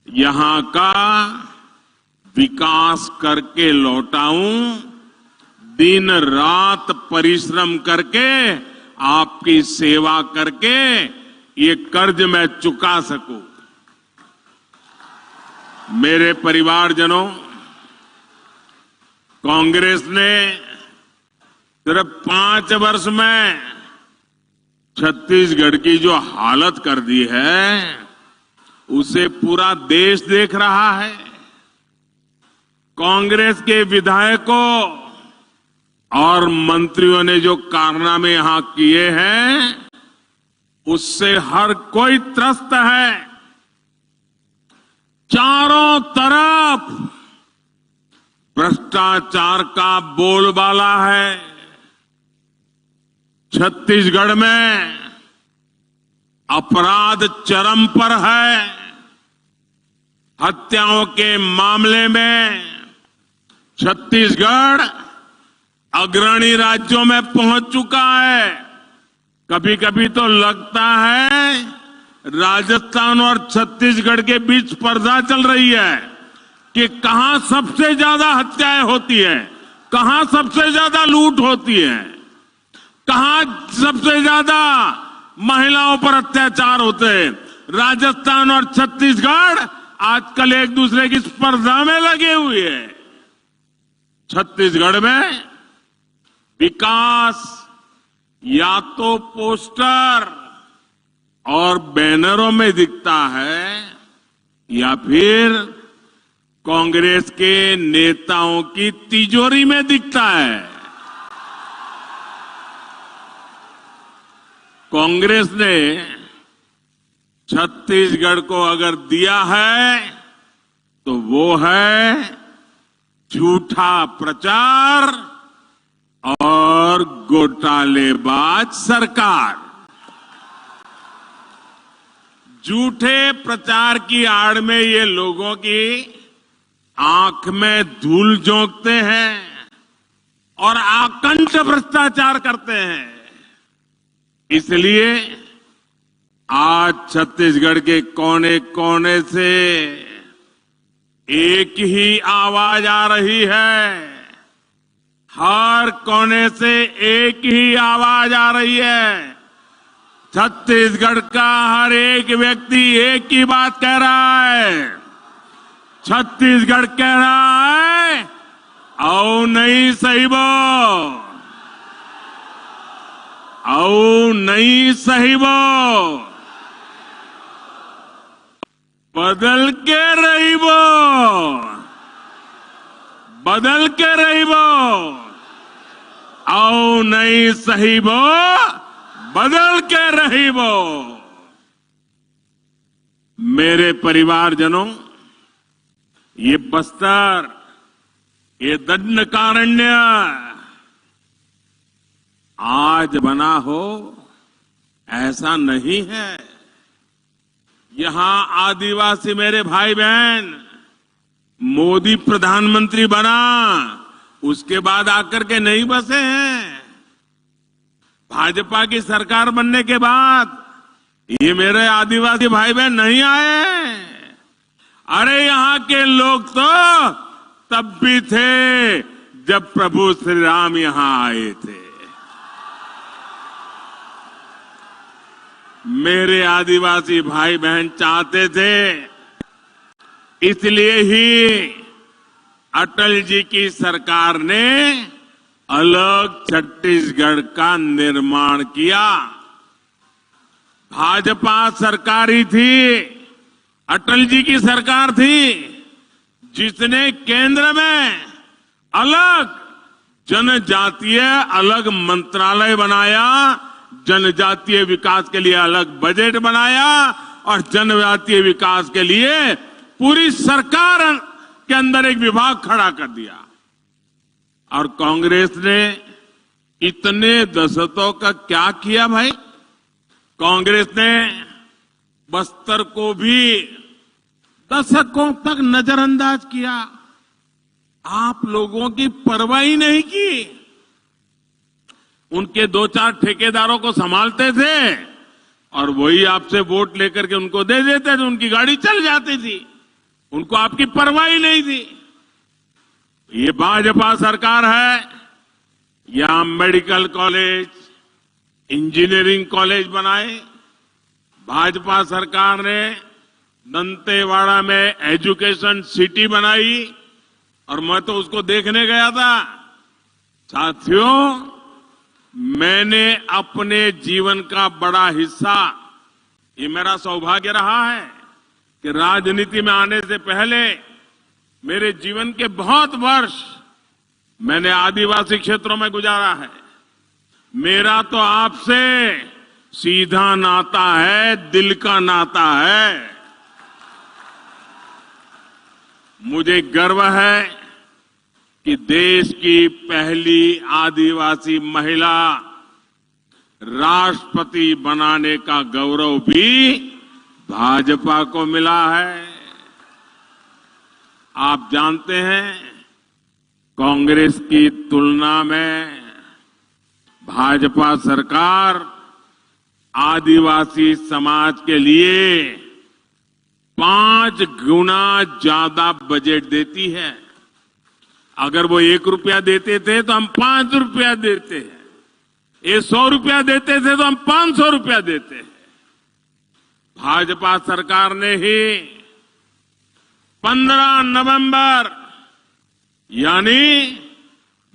यहां का विकास करके लौटाऊं, दिन रात परिश्रम करके, आपकी सेवा करके ये कर्ज मैं चुका सकूं। मेरे परिवारजनों, कांग्रेस ने सिर्फ 5 वर्ष में छत्तीसगढ़ की जो हालत कर दी है, उसे पूरा देश देख रहा है। कांग्रेस के विधायकों और मंत्रियों ने जो कारनामे यहां किए हैं, उससे हर कोई त्रस्त है। चारों तरफ भ्रष्टाचार का बोलबाला है। छत्तीसगढ़ में अपराध चरम पर है। हत्याओं के मामले में छत्तीसगढ़ अग्रणी राज्यों में पहुंच चुका है। कभी कभी तो लगता है राजस्थान और छत्तीसगढ़ के बीच स्पर्धा चल रही है कि कहां सबसे ज्यादा हत्याएं होती है, कहां सबसे ज्यादा लूट होती है, कहां सबसे ज्यादा महिलाओं पर अत्याचार होते हैं। राजस्थान और छत्तीसगढ़ आजकल एक दूसरे की स्पर्धा में लगे हुए हैं। छत्तीसगढ़ में विकास या तो पोस्टर और बैनरों में दिखता है या फिर कांग्रेस के नेताओं की तिजोरी में दिखता है। कांग्रेस ने छत्तीसगढ़ को अगर दिया है तो वो है झूठा प्रचार और घोटालेबाज सरकार। झूठे प्रचार की आड़ में ये लोगों की आंख में धूल झोंकते हैं और आकंठ भ्रष्टाचार करते हैं। इसलिए आज छत्तीसगढ़ के कोने कोने से एक ही आवाज आ रही है। हर कोने से एक ही आवाज आ रही है। छत्तीसगढ़ का हर एक व्यक्ति एक ही बात कह रहा है। छत्तीसगढ़ कह रहा है, आओ नहीं सहीबो, आओ नहीं सहीबो, बदल के रहीबो, बदल के रहीबो, आओ नहीं सहीबो, बदल के रहीबो। मेरे परिवारजनों, ये बस्तर, ये दंडकारण्य आज बना हो ऐसा नहीं है। यहां आदिवासी मेरे भाई बहन मोदी प्रधानमंत्री बना उसके बाद आकर के नहीं बसे हैं। भाजपा की सरकार बनने के बाद ये मेरे आदिवासी भाई बहन नहीं आए। अरे यहां के लोग तो तब भी थे जब प्रभु श्री राम यहां आए थे। मेरे आदिवासी भाई बहन चाहते थे, इसलिए ही अटल जी की सरकार ने अलग छत्तीसगढ़ का निर्माण किया। भाजपा सरकार ही थी, अटल जी की सरकार थी, जिसने केंद्र में अलग जनजातीय अलग मंत्रालय बनाया, जनजातीय विकास के लिए अलग बजट बनाया और जनजातीय विकास के लिए पूरी सरकार के अंदर एक विभाग खड़ा कर दिया। और कांग्रेस ने इतने दशकों का क्या किया भाई? कांग्रेस ने बस्तर को भी दशकों तक नजरअंदाज किया। आप लोगों की परवाह ही नहीं की। उनके 2-4 ठेकेदारों को संभालते थे और वही आपसे वोट लेकर के उनको दे देते थे, उनकी गाड़ी चल जाती थी, उनको आपकी परवाह ही नहीं थी। ये भाजपा सरकार है, यहां मेडिकल कॉलेज, इंजीनियरिंग कॉलेज बनाए। भाजपा सरकार ने दंतेवाड़ा में एजुकेशन सिटी बनाई और मैं तो उसको देखने गया था। साथियों, मैंने अपने जीवन का बड़ा हिस्सा, ये मेरा सौभाग्य रहा है कि राजनीति में आने से पहले मेरे जीवन के बहुत वर्ष मैंने आदिवासी क्षेत्रों में गुजारा है। मेरा तो आपसे सीधा नाता है, दिल का नाता है। मुझे गर्व है कि देश की पहली आदिवासी महिला राष्ट्रपति बनाने का गौरव भी भाजपा को मिला है। आप जानते हैं, कांग्रेस की तुलना में भाजपा सरकार आदिवासी समाज के लिए 5 गुना ज्यादा बजट देती है। अगर वो 1 रुपया देते थे तो हम 5 रुपया देते हैं। ये 100 रुपया देते थे तो हम 500 रुपया देते हैं। भाजपा सरकार ने ही 15 नवंबर यानी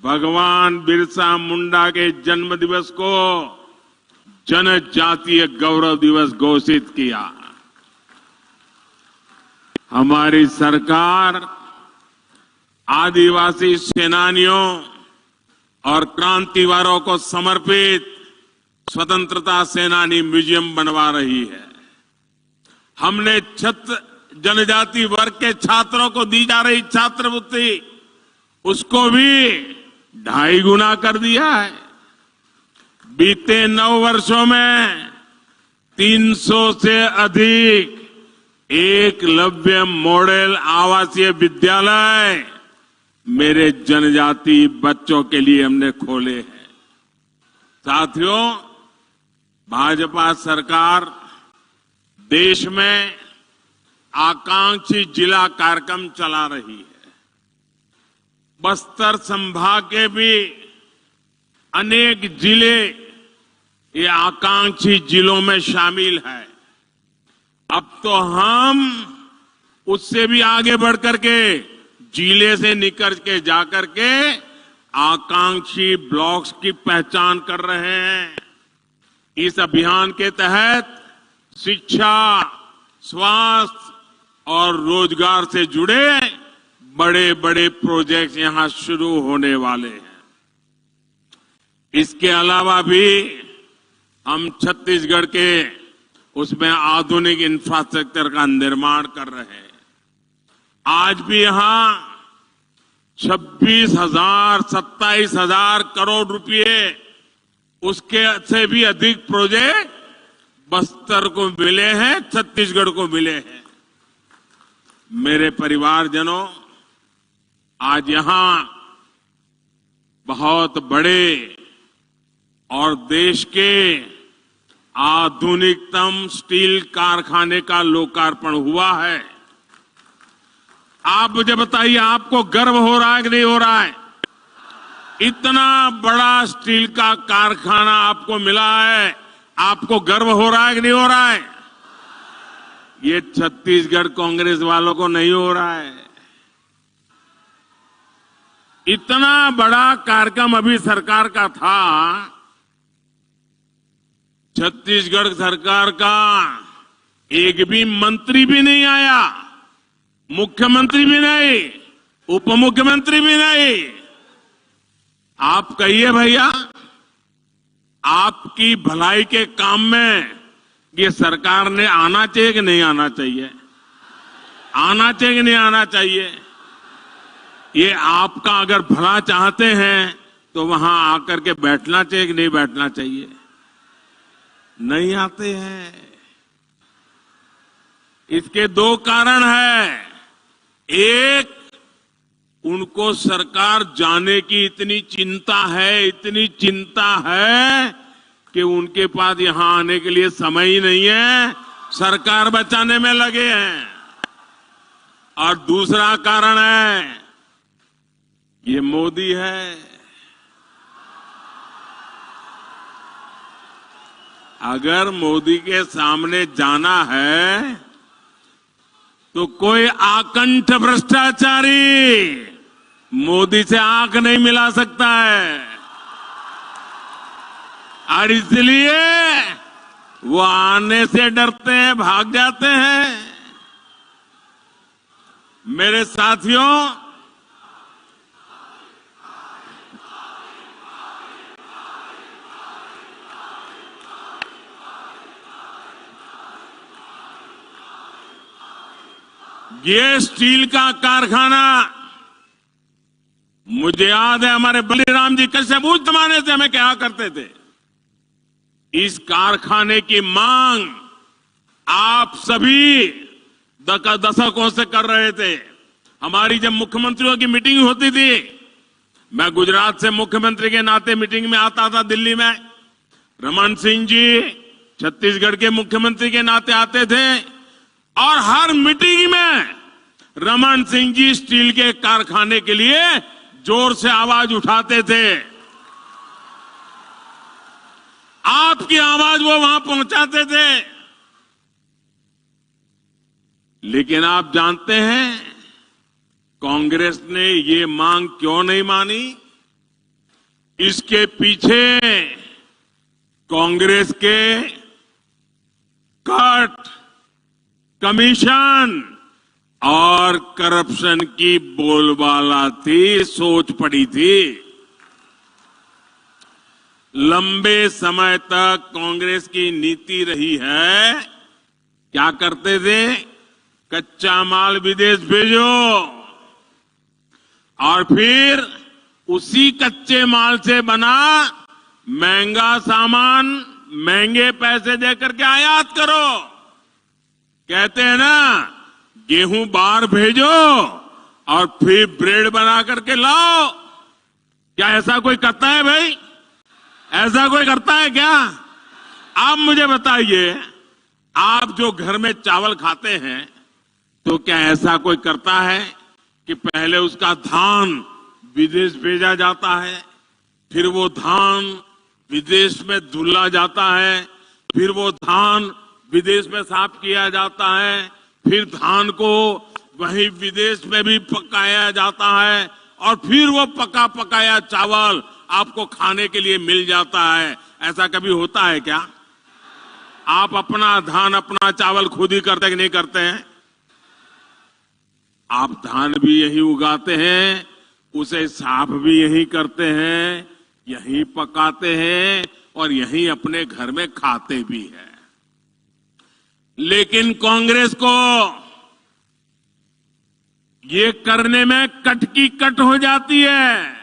भगवान बिरसा मुंडा के जन्म दिवस को जनजातीय गौरव दिवस घोषित किया। हमारी सरकार आदिवासी सेनानियों और क्रांतिवारों को समर्पित स्वतंत्रता सेनानी म्यूजियम बनवा रही है। हमने जनजाति वर्ग के छात्रों को दी जा रही छात्रवृत्ति, उसको भी 2.5 गुना कर दिया है। बीते 9 वर्षों में 300 से अधिक एकलव्य मॉडल आवासीय विद्यालय मेरे जनजाति बच्चों के लिए हमने खोले हैं। साथियों, भाजपा सरकार देश में आकांक्षी जिला कार्यक्रम चला रही है। बस्तर संभाग के भी अनेक जिले ये आकांक्षी जिलों में शामिल है। अब तो हम उससे भी आगे बढ़कर के जिले से निकल के जाकर के आकांक्षी ब्लॉक्स की पहचान कर रहे हैं। इस अभियान के तहत शिक्षा, स्वास्थ्य और रोजगार से जुड़े बड़े बड़े प्रोजेक्ट्स यहां शुरू होने वाले हैं। इसके अलावा भी हम छत्तीसगढ़ के उसमें आधुनिक इंफ्रास्ट्रक्चर का निर्माण कर रहे हैं। आज भी यहां 26,000, 27,000 करोड़ रुपए, उसके से भी अधिक प्रोजेक्ट बस्तर को मिले हैं, छत्तीसगढ़ को मिले हैं। मेरे परिवारजनों, आज यहां बहुत बड़े और देश के आधुनिकतम स्टील कारखाने का लोकार्पण हुआ है। आप मुझे बताइए, आपको गर्व हो रहा है कि नहीं हो रहा है? इतना बड़ा स्टील का कारखाना आपको मिला है, आपको गर्व हो रहा है कि नहीं हो रहा है? ये छत्तीसगढ़ कांग्रेस वालों को नहीं हो रहा है। इतना बड़ा कार्यक्रम अभी सरकार का था, छत्तीसगढ़ सरकार का एक भी मंत्री भी नहीं आया, मुख्यमंत्री भी नहीं, उप मुख्यमंत्री भी नहीं। आप कहिए भैया, आपकी भलाई के काम में ये सरकार ने आना चाहिए कि नहीं आना चाहिए? आना चाहिए कि नहीं आना चाहिए? ये आपका अगर भला चाहते हैं तो वहां आकर के बैठना चाहिए कि नहीं बैठना चाहिए? नहीं आते हैं। इसके दो कारण हैं। एक, उनको सरकार जाने की इतनी चिंता है कि उनके पास यहां आने के लिए समय ही नहीं है, सरकार बचाने में लगे हैं। और दूसरा कारण है, ये मोदी है। अगर मोदी के सामने जाना है तो कोई आकंठ भ्रष्टाचारी मोदी से आंख नहीं मिला सकता है, और इसलिए वो आने से डरते हैं, भाग जाते हैं। मेरे साथियों, ये स्टील का कारखाना, मुझे याद है हमारे बलिराम जी कश्यप उस जमाने से हमें क्या करते थे। इस कारखाने की मांग आप सभी दशकों से कर रहे थे। हमारी जब मुख्यमंत्रियों की मीटिंग होती थी, मैं गुजरात से मुख्यमंत्री के नाते मीटिंग में आता था दिल्ली में, रमन सिंह जी छत्तीसगढ़ के मुख्यमंत्री के नाते आते थे, और हर मीटिंग में रमन सिंह जी स्टील के कारखाने के लिए जोर से आवाज उठाते थे। आपकी आवाज वो वहां पहुंचाते थे। लेकिन आप जानते हैं कांग्रेस ने ये मांग क्यों नहीं मानी? इसके पीछे कांग्रेस के कट, कमीशन और करप्शन की बोलबाला थी, सोच पड़ी थी। लंबे समय तक कांग्रेस की नीति रही है, क्या करते थे? कच्चा माल विदेश भेजो और फिर उसी कच्चे माल से बना महंगा सामान महंगे पैसे देकर के आयात करो। कहते हैं ना, गेहूं बाहर भेजो और फिर ब्रेड बना करके लाओ। क्या ऐसा कोई करता है भाई? ऐसा कोई करता है क्या? आप मुझे बताइए, आप जो घर में चावल खाते हैं तो क्या ऐसा कोई करता है कि पहले उसका धान विदेश भेजा जाता है, फिर वो धान विदेश में धुला जाता है, फिर वो धान विदेश में साफ किया जाता है, फिर धान को वहीं विदेश में भी पकाया जाता है, और फिर वो पका पकाया चावल आपको खाने के लिए मिल जाता है। ऐसा कभी होता है क्या? आप अपना धान, अपना चावल खुद ही करते कि नहीं करते हैं? आप धान भी यही उगाते हैं, उसे साफ भी यही करते हैं, यही पकाते हैं और यही अपने घर में खाते भी हैं। लेकिन कांग्रेस को ये करने में कट की कट हो जाती है,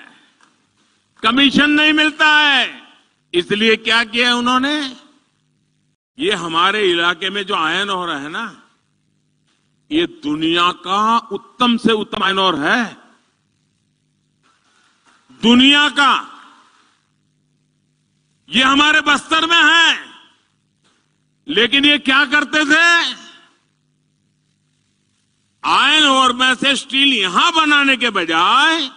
कमीशन नहीं मिलता है। इसलिए क्या किया उन्होंने? ये हमारे इलाके में जो आयरन ओर है ना, ये दुनिया का उत्तम से उत्तम आयरन ओर है। दुनिया का, ये हमारे बस्तर में है। लेकिन ये क्या करते थे? आयरन ओर में से स्टील यहां बनाने के बजाय,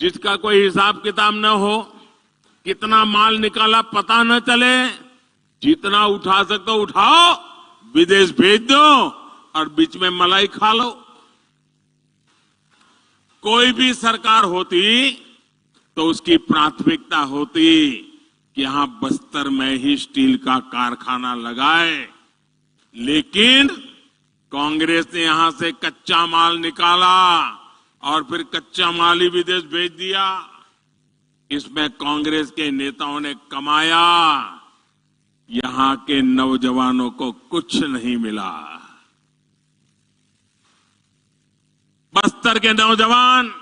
जिसका कोई हिसाब किताब न हो, कितना माल निकाला पता न चले, जितना उठा सकते हो उठाओ, विदेश भेज दो और बीच में मलाई खा लो। कोई भी सरकार होती तो उसकी प्राथमिकता होती कि यहां बस्तर में ही स्टील का कारखाना लगाए। लेकिन कांग्रेस ने यहां से कच्चा माल निकाला और फिर कच्चा माल ही विदेश भेज दिया। इसमें कांग्रेस के नेताओं ने कमाया, यहां के नौजवानों को कुछ नहीं मिला। बस्तर के नौजवान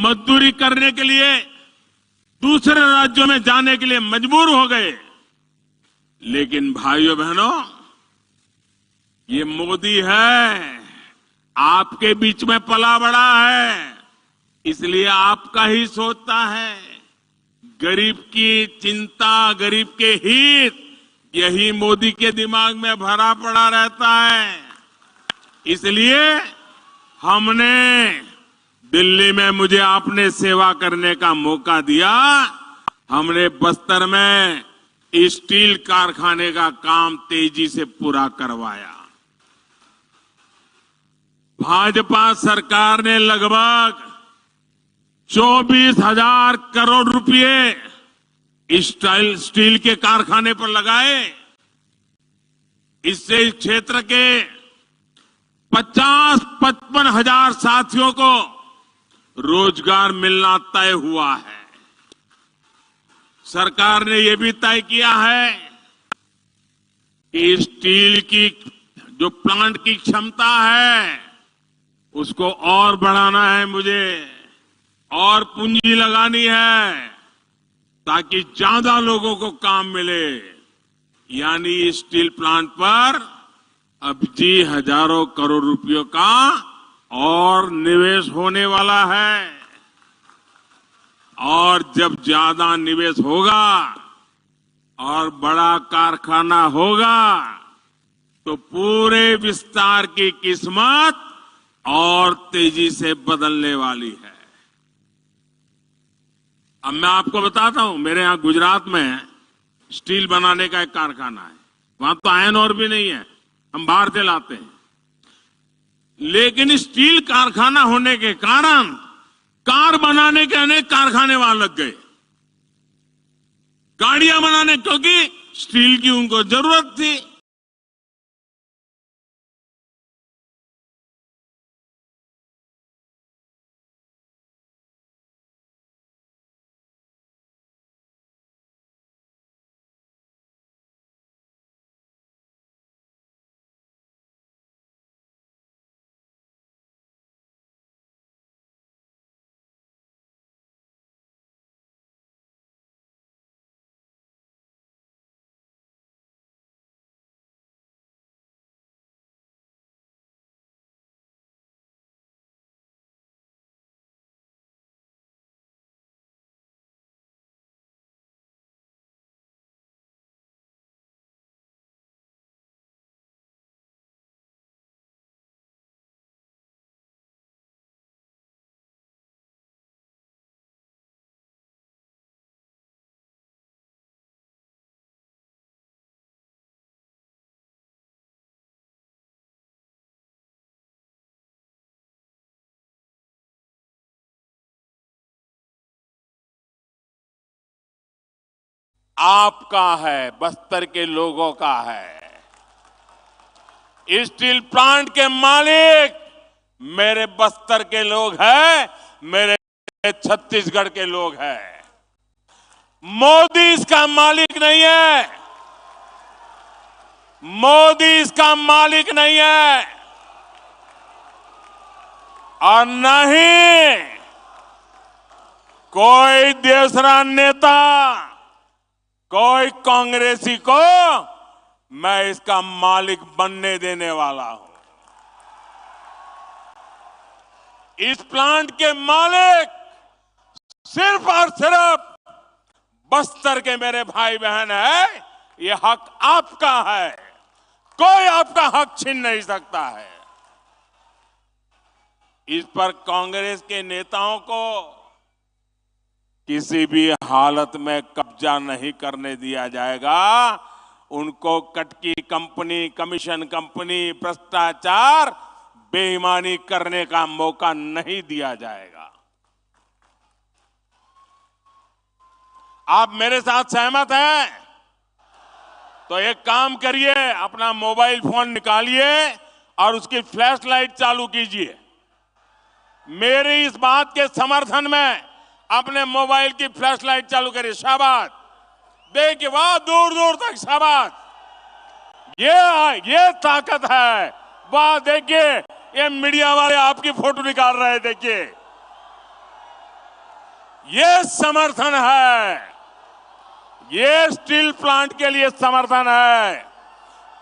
मजदूरी करने के लिए दूसरे राज्यों में जाने के लिए मजबूर हो गए। लेकिन भाइयों बहनों, ये मोदी है, आपके बीच में पला बड़ा है, इसलिए आपका ही सोचता है। गरीब की चिंता, गरीब के हित, यही मोदी के दिमाग में भरा पड़ा रहता है। इसलिए हमने दिल्ली में, मुझे आपने सेवा करने का मौका दिया, हमने बस्तर में स्टील कारखाने का काम तेजी से पूरा करवाया। भाजपा सरकार ने लगभग 24,000 करोड़ रुपए स्टील के कारखाने पर लगाए। इससे इस क्षेत्र के 50-55 हजार साथियों को रोजगार मिलना तय हुआ है। सरकार ने यह भी तय किया है कि स्टील की जो प्लांट की क्षमता है उसको और बढ़ाना है, मुझे और पूंजी लगानी है ताकि ज्यादा लोगों को काम मिले। यानी स्टील प्लांट पर अब जी हजारों करोड़ रुपयों का और निवेश होने वाला है। और जब ज्यादा निवेश होगा और बड़ा कारखाना होगा तो पूरे विस्तार की किस्मत और तेजी से बदलने वाली है। अब मैं आपको बताता हूं, मेरे यहां गुजरात में स्टील बनाने का एक कारखाना है। वहां तो आयरन ओर भी नहीं है, हम बाहर से लाते हैं। लेकिन स्टील कारखाना होने के कारण कार बनाने के अनेक कारखाने वहां लग गए, गाड़ियां बनाने, क्योंकि स्टील की उनको जरूरत थी। आपका है, बस्तर के लोगों का है। स्टील प्लांट के मालिक मेरे बस्तर के लोग हैं, मेरे छत्तीसगढ़ के लोग हैं। मोदी इसका मालिक नहीं है, मोदी इसका मालिक नहीं है, और नहीं कोई दूसरा नेता, कोई कांग्रेसी को मैं इसका मालिक बनने देने वाला हूं। इस प्लांट के मालिक सिर्फ और सिर्फ बस्तर के मेरे भाई बहन है, ये हक आपका है, कोई आपका हक छीन नहीं सकता है। इस पर कांग्रेस के नेताओं को किसी भी हालत में कब्जा नहीं करने दिया जाएगा। उनको कटकी कंपनी, कमीशन कंपनी, भ्रष्टाचार, बेईमानी करने का मौका नहीं दिया जाएगा। आप मेरे साथ सहमत हैं? तो एक काम करिए, अपना मोबाइल फोन निकालिए और उसकी फ्लैश लाइट चालू कीजिए। मेरी इस बात के समर्थन में अपने मोबाइल की फ्लैश लाइट चालू करिए। शाबाश, देखिए, वाह, दूर दूर तक शाबाश। ये ताकत है। वाह, देखिए, ये मीडिया वाले आपकी फोटो निकाल रहे हैं। देखिए, ये समर्थन है, ये स्टील प्लांट के लिए समर्थन है।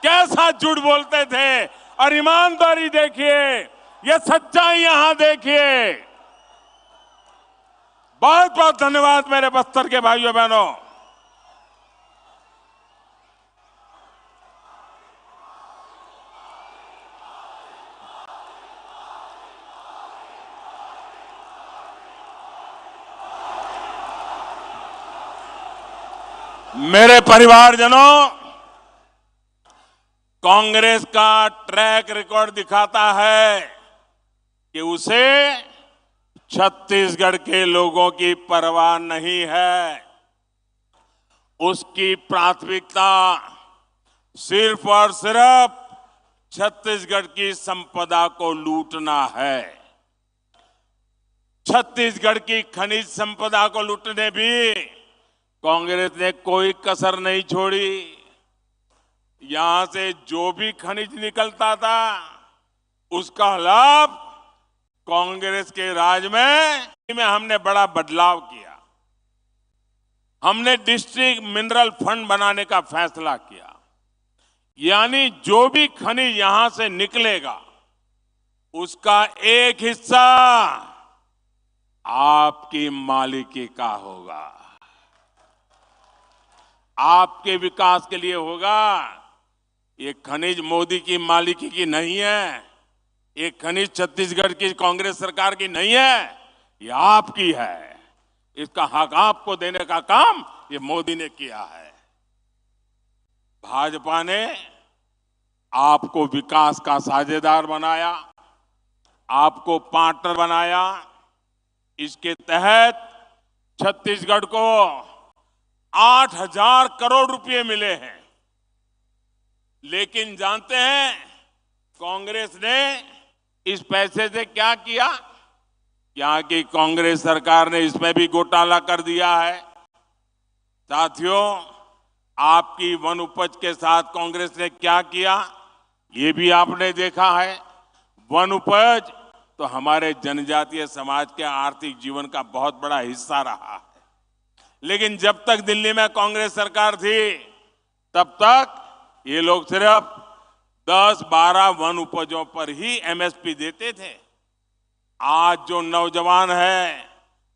कैसा झूठ बोलते थे और ईमानदारी देखिए, ये सच्चाई यहां देखिए। बहुत बहुत धन्यवाद मेरे बस्तर के भाइयों बहनों। मेरे परिवारजनों, कांग्रेस का ट्रैक रिकॉर्ड दिखाता है कि उसे छत्तीसगढ़ के लोगों की परवाह नहीं है। उसकी प्राथमिकता सिर्फ और सिर्फ छत्तीसगढ़ की संपदा को लूटना है। छत्तीसगढ़ की खनिज संपदा को लूटने भी कांग्रेस ने कोई कसर नहीं छोड़ी। यहां से जो भी खनिज निकलता था, उसका लाभ कांग्रेस के राज में हमने बड़ा बदलाव किया। हमने डिस्ट्रिक्ट मिनरल फंड बनाने का फैसला किया, यानी जो भी खनिज यहां से निकलेगा, उसका एक हिस्सा आपकी मालिकी का होगा, आपके विकास के लिए होगा। ये खनिज मोदी की मालिकी की नहीं है, ये खनिज छत्तीसगढ़ की कांग्रेस सरकार की नहीं है, ये आपकी है। इसका हक आपको देने का काम ये मोदी ने किया है। भाजपा ने आपको विकास का साझेदार बनाया, आपको पार्टनर बनाया। इसके तहत छत्तीसगढ़ को 8,000 करोड़ रुपए मिले हैं। लेकिन जानते हैं कांग्रेस ने इस पैसे से क्या किया? यहाँ की कांग्रेस सरकार ने इसमें भी घोटाला कर दिया है। साथियों, आपकी वन उपज के साथ कांग्रेस ने क्या किया, ये भी आपने देखा है। वन उपज तो हमारे जनजातीय समाज के आर्थिक जीवन का बहुत बड़ा हिस्सा रहा है। लेकिन जब तक दिल्ली में कांग्रेस सरकार थी, तब तक ये लोग सिर्फ 10-12 वन उपजों पर ही एमएसपी देते थे। आज जो नौजवान हैं,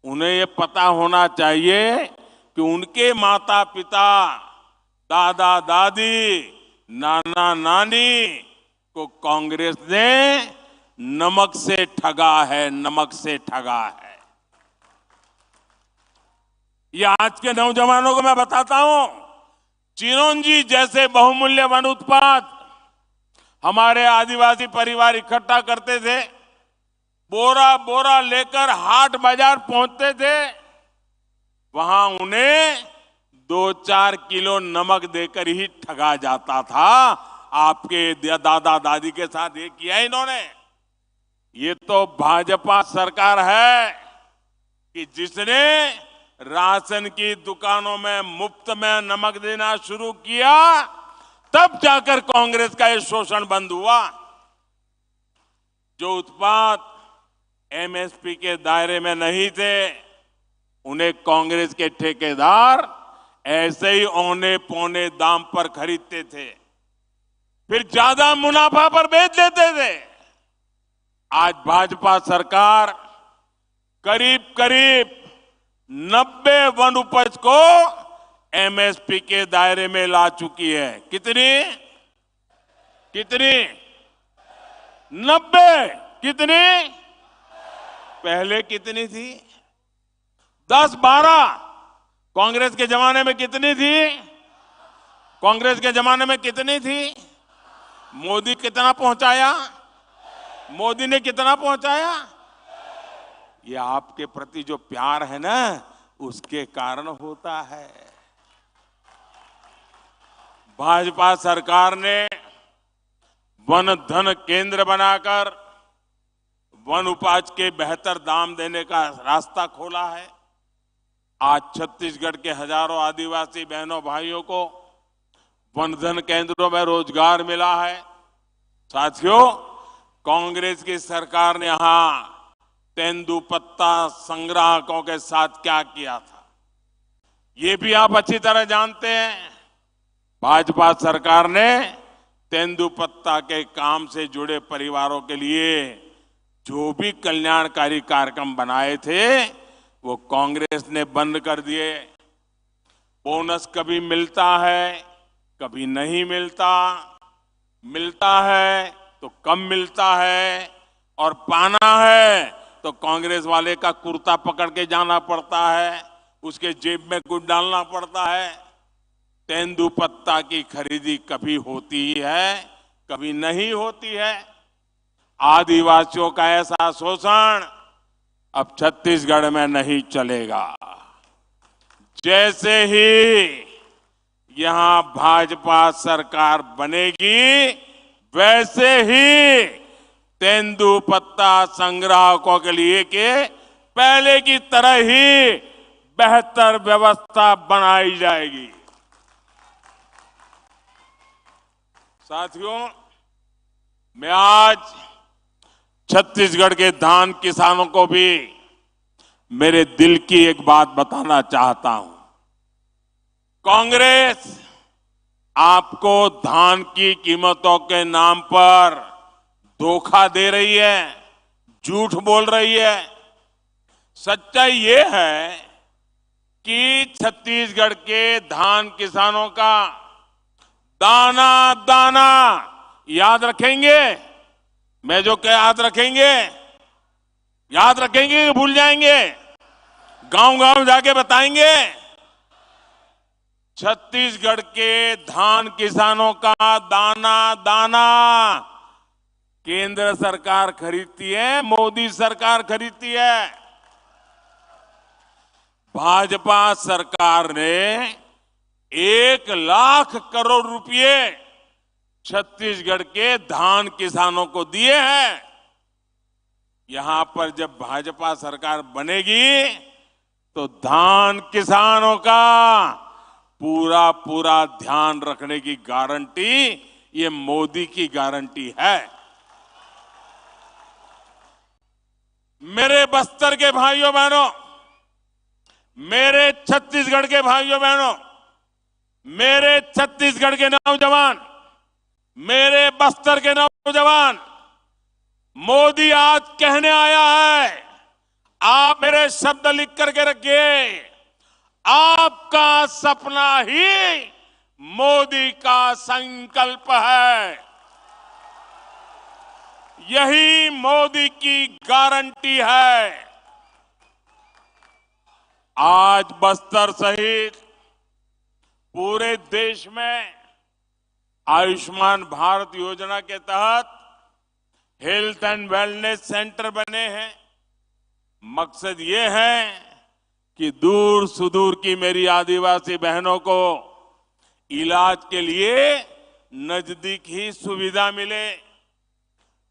उन्हें ये पता होना चाहिए कि उनके माता पिता, दादा दादी, नाना नानी को कांग्रेस ने नमक से ठगा है, नमक से ठगा है। ये आज के नौजवानों को मैं बताता हूं, चिरौंजी जैसे बहुमूल्य वन उत्पाद हमारे आदिवासी परिवार इकट्ठा करते थे, बोरा बोरा लेकर हाट बाजार पहुंचते थे। वहां उन्हें 2-4 किलो नमक देकर ही ठगा जाता था। आपके दादा दादी के साथ ये किया इन्होंने। ये तो भाजपा सरकार है कि जिसने राशन की दुकानों में मुफ्त में नमक देना शुरू किया, तब जाकर कांग्रेस का ये शोषण बंद हुआ। जो उत्पाद एमएसपी के दायरे में नहीं थे, उन्हें कांग्रेस के ठेकेदार ऐसे ही औने पौने दाम पर खरीदते थे, फिर ज्यादा मुनाफा पर बेच देते थे। आज भाजपा सरकार करीब करीब 90 वन उपज को एमएसपी के दायरे में ला चुकी है। कितनी कितनी 90 कितनी? पहले कितनी थी? 10-12। कांग्रेस के जमाने में कितनी थी? कांग्रेस के जमाने में कितनी थी? मोदी कितना पहुंचाया? मोदी ने कितना पहुंचाया? ये आपके प्रति जो प्यार है ना, उसके कारण होता है। भाजपा सरकार ने वन धन केंद्र बनाकर वन उपज के बेहतर दाम देने का रास्ता खोला है। आज छत्तीसगढ़ के हजारों आदिवासी बहनों भाइयों को वन धन केंद्रों में रोजगार मिला है। साथियों, कांग्रेस की सरकार ने यहां तेंदुपत्ता संग्राहकों के साथ क्या किया था, ये भी आप अच्छी तरह जानते हैं। भाजपा सरकार ने तेंदुपत्ता के काम से जुड़े परिवारों के लिए जो भी कल्याणकारी कार्यक्रम बनाए थे, वो कांग्रेस ने बंद कर दिए। बोनस कभी मिलता है, कभी नहीं मिलता, मिलता है तो कम मिलता है, और पाना है तो कांग्रेस वाले का कुर्ता पकड़ के जाना पड़ता है, उसके जेब में कुछ डालना पड़ता है। तेंदुपत्ता की खरीदी कभी होती है, कभी नहीं होती है। आदिवासियों का ऐसा शोषण अब छत्तीसगढ़ में नहीं चलेगा। जैसे ही यहां भाजपा सरकार बनेगी, वैसे ही तेंदुपत्ता संग्राहकों के लिए के पहले की तरह ही बेहतर व्यवस्था बनाई जाएगी। साथियों, मैं आज छत्तीसगढ़ के धान किसानों को भी मेरे दिल की एक बात बताना चाहता हूं। कांग्रेस आपको धान की कीमतों के नाम पर धोखा दे रही है, झूठ बोल रही है। सच्चाई ये है कि छत्तीसगढ़ के धान किसानों का दाना दाना याद रखेंगे। मैं जो क्या याद रखेंगे, याद रखेंगे कि भूल जाएंगे? गांव गांव जाके बताएंगे। छत्तीसगढ़ के धान किसानों का दाना दाना केंद्र सरकार खरीदती है, मोदी सरकार खरीदती है। भाजपा सरकार ने 1 लाख करोड़ रुपए छत्तीसगढ़ के धान किसानों को दिए हैं। यहां पर जब भाजपा सरकार बनेगी तो धान किसानों का पूरा पूरा ध्यान रखने की गारंटी ये मोदी की गारंटी है। मेरे बस्तर के भाइयों बहनों, मेरे छत्तीसगढ़ के भाइयों बहनों, मेरे छत्तीसगढ़ के नौजवान, मेरे बस्तर के नौजवान, मोदी आज कहने आया है, आप मेरे शब्द लिख करके रखिए, आपका सपना ही मोदी का संकल्प है। यही मोदी की गारंटी है। आज बस्तर सहित पूरे देश में आयुष्मान भारत योजना के तहत हेल्थ एंड वेलनेस सेंटर बने हैं। मकसद ये है कि दूर सुदूर की मेरी आदिवासी बहनों को इलाज के लिए नजदीक ही सुविधा मिले।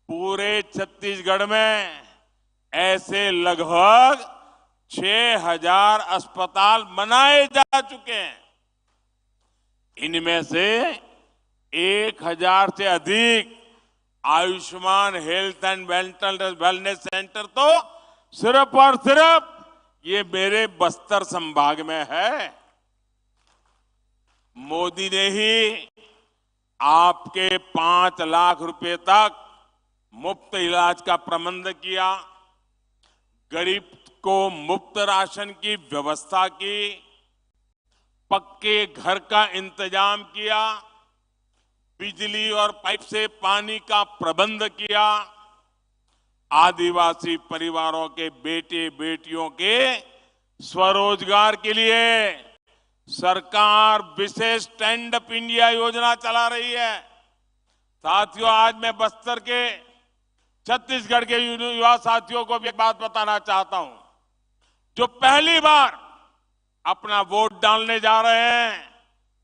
पूरे छत्तीसगढ़ में ऐसे लगभग 6,000 अस्पताल बनाए जा चुके हैं। इनमें से 1,000 से अधिक Ayushman health and wellness centre तो सिर्फ और सिर्फ ये मेरे बस्तर संभाग में है। मोदी ने ही आपके 5 लाख रुपए तक मुफ्त इलाज का प्रबंध किया। गरीब को मुफ्त राशन की व्यवस्था की, पक्के घर का इंतजाम किया, बिजली और पाइप से पानी का प्रबंध किया, आदिवासी परिवारों के बेटे बेटियों के स्वरोजगार के लिए सरकार विशेष स्टैंड अप इंडिया योजना चला रही है। साथियों, आज मैं बस्तर के, छत्तीसगढ़ के युवा साथियों को भी एक बात बताना चाहता हूं। जो पहली बार अपना वोट डालने जा रहे हैं,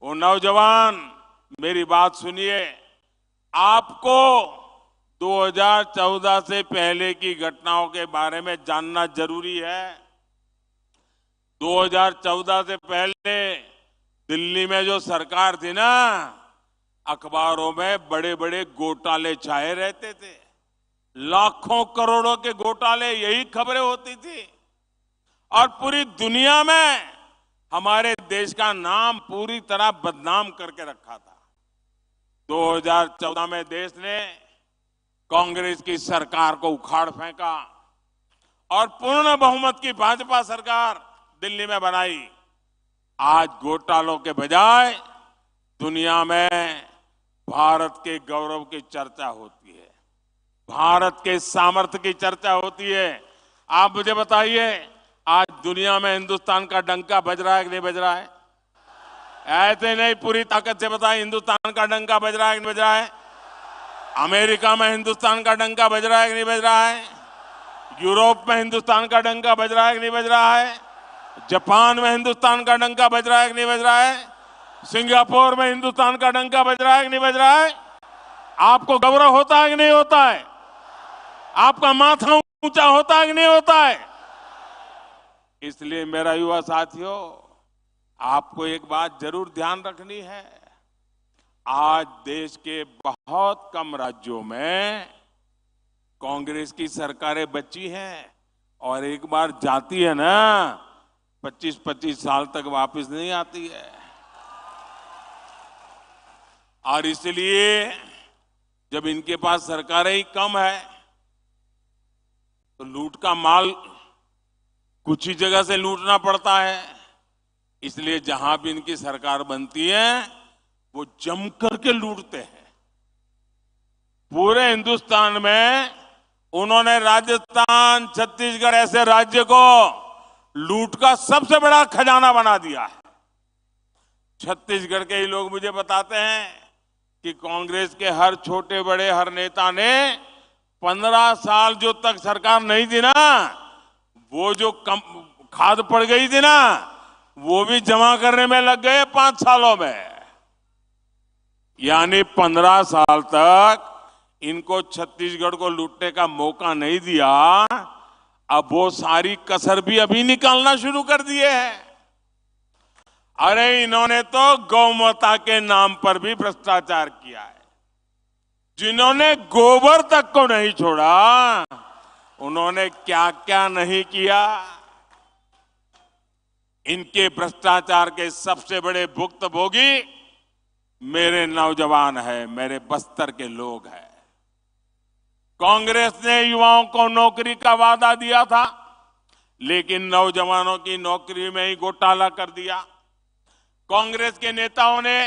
वो नौजवान मेरी बात सुनिए। आपको 2014 से पहले की घटनाओं के बारे में जानना जरूरी है। 2014 से पहले दिल्ली में जो सरकार थी ना, अखबारों में बड़े बड़े घोटाले छाए रहते थे। लाखों करोड़ों के घोटाले, यही खबरें होती थी और पूरी दुनिया में हमारे देश का नाम पूरी तरह बदनाम करके रखा था। 2014 में देश ने कांग्रेस की सरकार को उखाड़ फेंका और पूर्ण बहुमत की भाजपा सरकार दिल्ली में बनाई। आज घोटालों के बजाय दुनिया में भारत के गौरव की चर्चा होती है, भारत के सामर्थ्य की चर्चा होती है। आप मुझे बताइए, आज दुनिया में हिंदुस्तान का डंका बज रहा है कि नहीं बज रहा है? ऐसे नहीं, पूरी ताकत से बताएं, हिंदुस्तान का डंका बज रहा है कि नहीं बज रहा है? अमेरिका में हिंदुस्तान का डंका बज रहा है कि नहीं बज रहा है? यूरोप में हिंदुस्तान का डंका बज रहा है कि नहीं बज रहा है? जापान में हिंदुस्तान का डंका बज रहा है कि नहीं बज रहा है? सिंगापुर में हिंदुस्तान का डंका बज रहा है कि नहीं बज रहा है? आपको गौरव होता है कि नहीं होता है? आपका माथा ऊंचा होता है कि नहीं होता है? इसलिए मेरा युवा साथियों, आपको एक बात जरूर ध्यान रखनी है। आज देश के बहुत कम राज्यों में कांग्रेस की सरकारें बची हैं और एक बार जाती है ना, 25-25 साल तक वापस नहीं आती है। और इसलिए जब इनके पास सरकारें ही कम है तो लूट का माल कुछ ही जगह से लूटना पड़ता है। इसलिए जहां भी इनकी सरकार बनती है वो जम करके लूटते हैं। पूरे हिंदुस्तान में उन्होंने राजस्थान, छत्तीसगढ़ ऐसे राज्य को लूट का सबसे बड़ा खजाना बना दिया है। छत्तीसगढ़ के ही लोग मुझे बताते हैं कि कांग्रेस के हर छोटे बड़े हर नेता ने 15 साल जो तक सरकार नहीं थी ना, वो जो खाद पड़ गई थी ना, वो भी जमा करने में लग गए 5 सालों में। यानी 15 साल तक इनको छत्तीसगढ़ को लूटने का मौका नहीं दिया। अब वो सारी कसर भी अभी निकालना शुरू कर दिए हैं। अरे इन्होंने तो गौमाता के नाम पर भी भ्रष्टाचार किया है। जिन्होंने गोबर तक को नहीं छोड़ा, उन्होंने क्या क्या नहीं किया। इनके भ्रष्टाचार के सबसे बड़े भुक्तभोगी मेरे नौजवान हैं, मेरे बस्तर के लोग हैं। कांग्रेस ने युवाओं को नौकरी का वादा दिया था, लेकिन नौजवानों की नौकरी में ही घोटाला कर दिया। कांग्रेस के नेताओं ने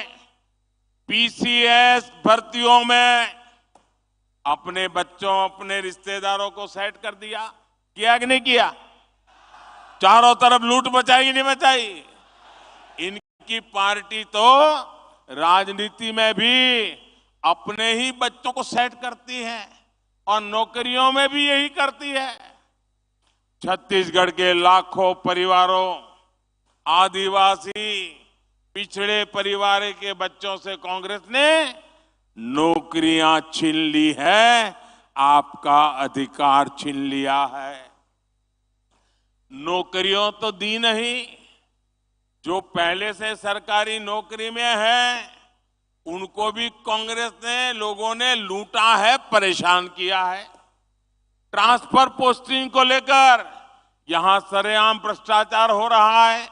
पीसीएस भर्तियों में अपने बच्चों, अपने रिश्तेदारों को सेट कर दिया। किया कि नहीं किया? चारों तरफ लूट मचाई कि नहीं मचाई? इनकी पार्टी तो राजनीति में भी अपने ही बच्चों को सेट करती है और नौकरियों में भी यही करती है। छत्तीसगढ़ के लाखों परिवारों, आदिवासी, पिछड़े परिवार के बच्चों से कांग्रेस ने नौकरियां छीन ली है, आपका अधिकार छीन लिया है। नौकरियों तो दी नहीं, जो पहले से सरकारी नौकरी में है उनको भी कांग्रेस ने, लोगों ने लूटा है, परेशान किया है। ट्रांसफर पोस्टिंग को लेकर यहां सरेआम भ्रष्टाचार हो रहा है,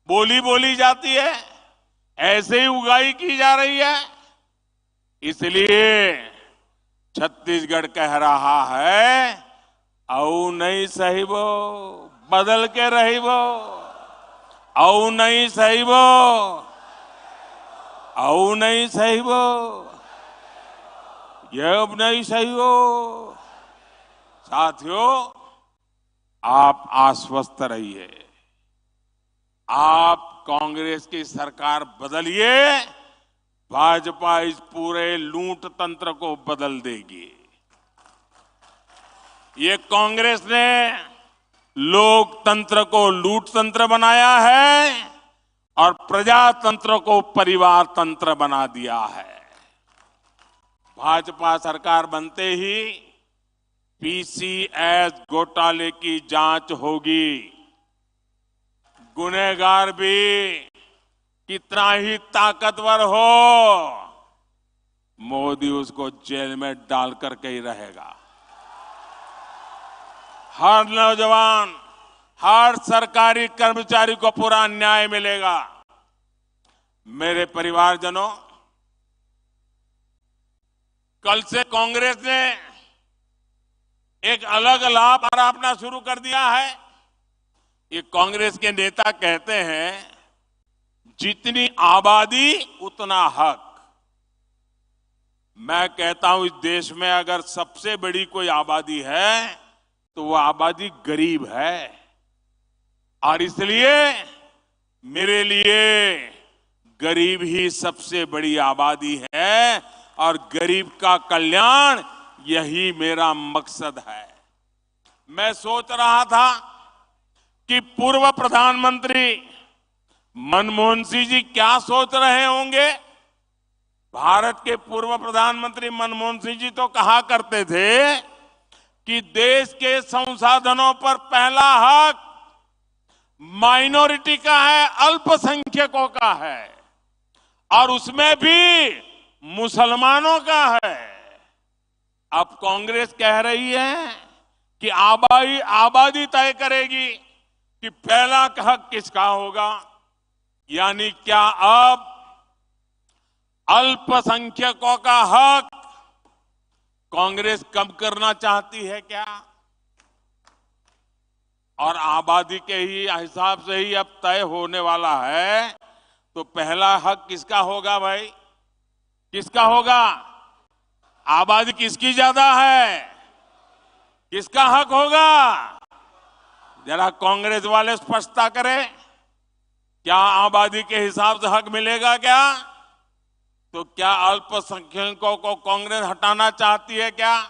बोली बोली जाती है, ऐसे ही उगाई की जा रही है। इसलिए छत्तीसगढ़ कह रहा है, औ नहीं साहिबो, बदल के रही वो औ नहीं सही वो औ नहीं सही वो ये अब नहीं सही हो। साथियों, आप आश्वस्त रहिए, आप कांग्रेस की सरकार बदलिए, भाजपा इस पूरे लूट तंत्र को बदल देगी। ये कांग्रेस ने लोकतंत्र को लूट तंत्र बनाया है और प्रजातंत्र को परिवार तंत्र बना दिया है। भाजपा सरकार बनते ही पीसीएस घोटाले की जांच होगी। गुनहगार भी कितना ही ताकतवर हो, मोदी उसको जेल में डाल करके ही रहेगा। हर नौजवान, हर सरकारी कर्मचारी को पूरा न्याय मिलेगा। मेरे परिवारजनों, कल से कांग्रेस ने एक अलग लाभ अपना शुरू कर दिया है। ये कांग्रेस के नेता कहते हैं, जितनी आबादी उतना हक। मैं कहता हूं, इस देश में अगर सबसे बड़ी कोई आबादी है तो वो आबादी गरीब है, और इसलिए मेरे लिए गरीब ही सबसे बड़ी आबादी है और गरीब का कल्याण यही मेरा मकसद है। मैं सोच रहा था कि पूर्व प्रधानमंत्री मनमोहन सिंह जी क्या सोच रहे होंगे। भारत के पूर्व प्रधानमंत्री मनमोहन सिंह जी तो कहा करते थे कि देश के संसाधनों पर पहला हक माइनॉरिटी का है, अल्पसंख्यकों का है, और उसमें भी मुसलमानों का है। अब कांग्रेस कह रही है कि आबादी तय करेगी कि पहला हक किसका होगा। यानी क्या अब अल्पसंख्यकों का हक कांग्रेस कम करना चाहती है क्या? और आबादी के ही हिसाब से ही अब तय होने वाला है, तो पहला हक किसका होगा भाई? किसका होगा? आबादी किसकी ज्यादा है? किसका हक होगा? जरा कांग्रेस वाले स्पष्टता करें, क्या आबादी के हिसाब से हक मिलेगा क्या? तो क्या अल्पसंख्यकों को कांग्रेस हटाना चाहती है क्या?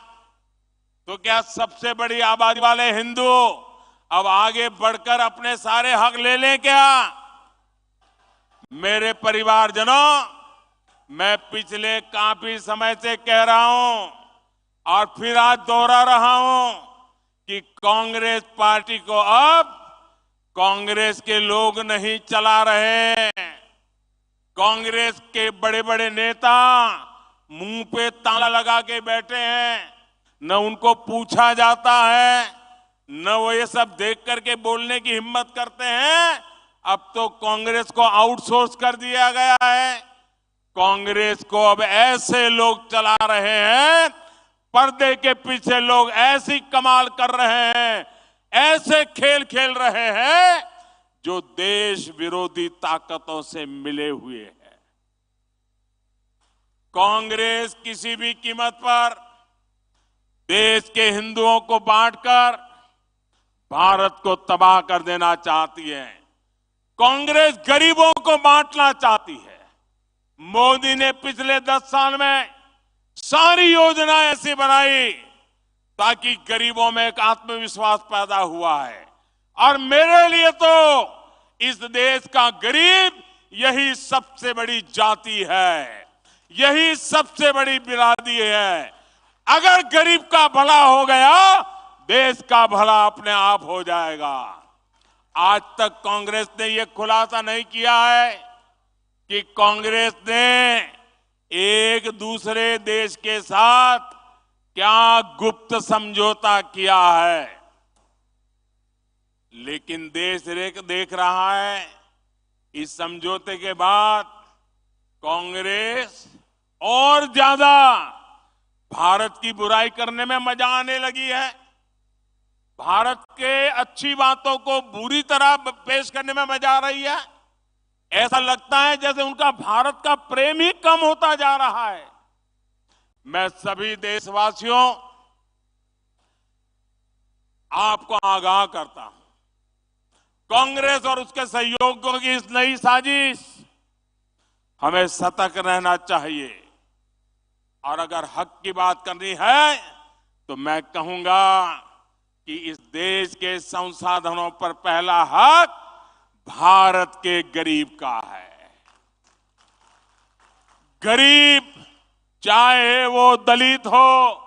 तो क्या सबसे बड़ी आबादी वाले हिंदू अब आगे बढ़कर अपने सारे हक ले लें क्या? मेरे परिवारजनों, मैं पिछले काफी समय से कह रहा हूं और फिर आज दोहरा रहा हूं कि कांग्रेस पार्टी को अब कांग्रेस के लोग नहीं चला रहे। कांग्रेस के बड़े बड़े नेता मुंह पे ताला लगा के बैठे हैं, न उनको पूछा जाता है, न वो ये सब देख करके बोलने की हिम्मत करते हैं। अब तो कांग्रेस को आउटसोर्स कर दिया गया है। कांग्रेस को अब ऐसे लोग चला रहे हैं, पर्दे के पीछे लोग ऐसी कमाल कर रहे हैं, ऐसे खेल खेल रहे हैं जो देश विरोधी ताकतों से मिले हुए हैं। कांग्रेस किसी भी कीमत पर देश के हिंदुओं को बांटकर भारत को तबाह कर देना चाहती है। कांग्रेस गरीबों को बांटना चाहती है। मोदी ने पिछले 10 साल में सारी योजनाएं ऐसी बनाई ताकि गरीबों में एक आत्मविश्वास पैदा हुआ है। और मेरे लिए तो इस देश का गरीब यही सबसे बड़ी जाति है, यही सबसे बड़ी बिरादरी है। अगर गरीब का भला हो गया, देश का भला अपने आप हो जाएगा। आज तक कांग्रेस ने यह खुलासा नहीं किया है कि कांग्रेस ने एक दूसरे देश के साथ क्या गुप्त समझौता किया है। लेकिन देश देख रहा है, इस समझौते के बाद कांग्रेस और ज्यादा भारत की बुराई करने में मजा आने लगी है। भारत के अच्छी बातों को बुरी तरह पेश करने में मजा आ रही है। ऐसा लगता है जैसे उनका भारत का प्रेम ही कम होता जा रहा है। मैं सभी देशवासियों आपको आगाह करता हूं, कांग्रेस और उसके सहयोगियों की इस नई साजिश, हमें सतर्क रहना चाहिए। और अगर हक की बात करनी है तो मैं कहूंगा कि इस देश के संसाधनों पर पहला हक भारत के गरीब का है। गरीब चाहे वो दलित हो,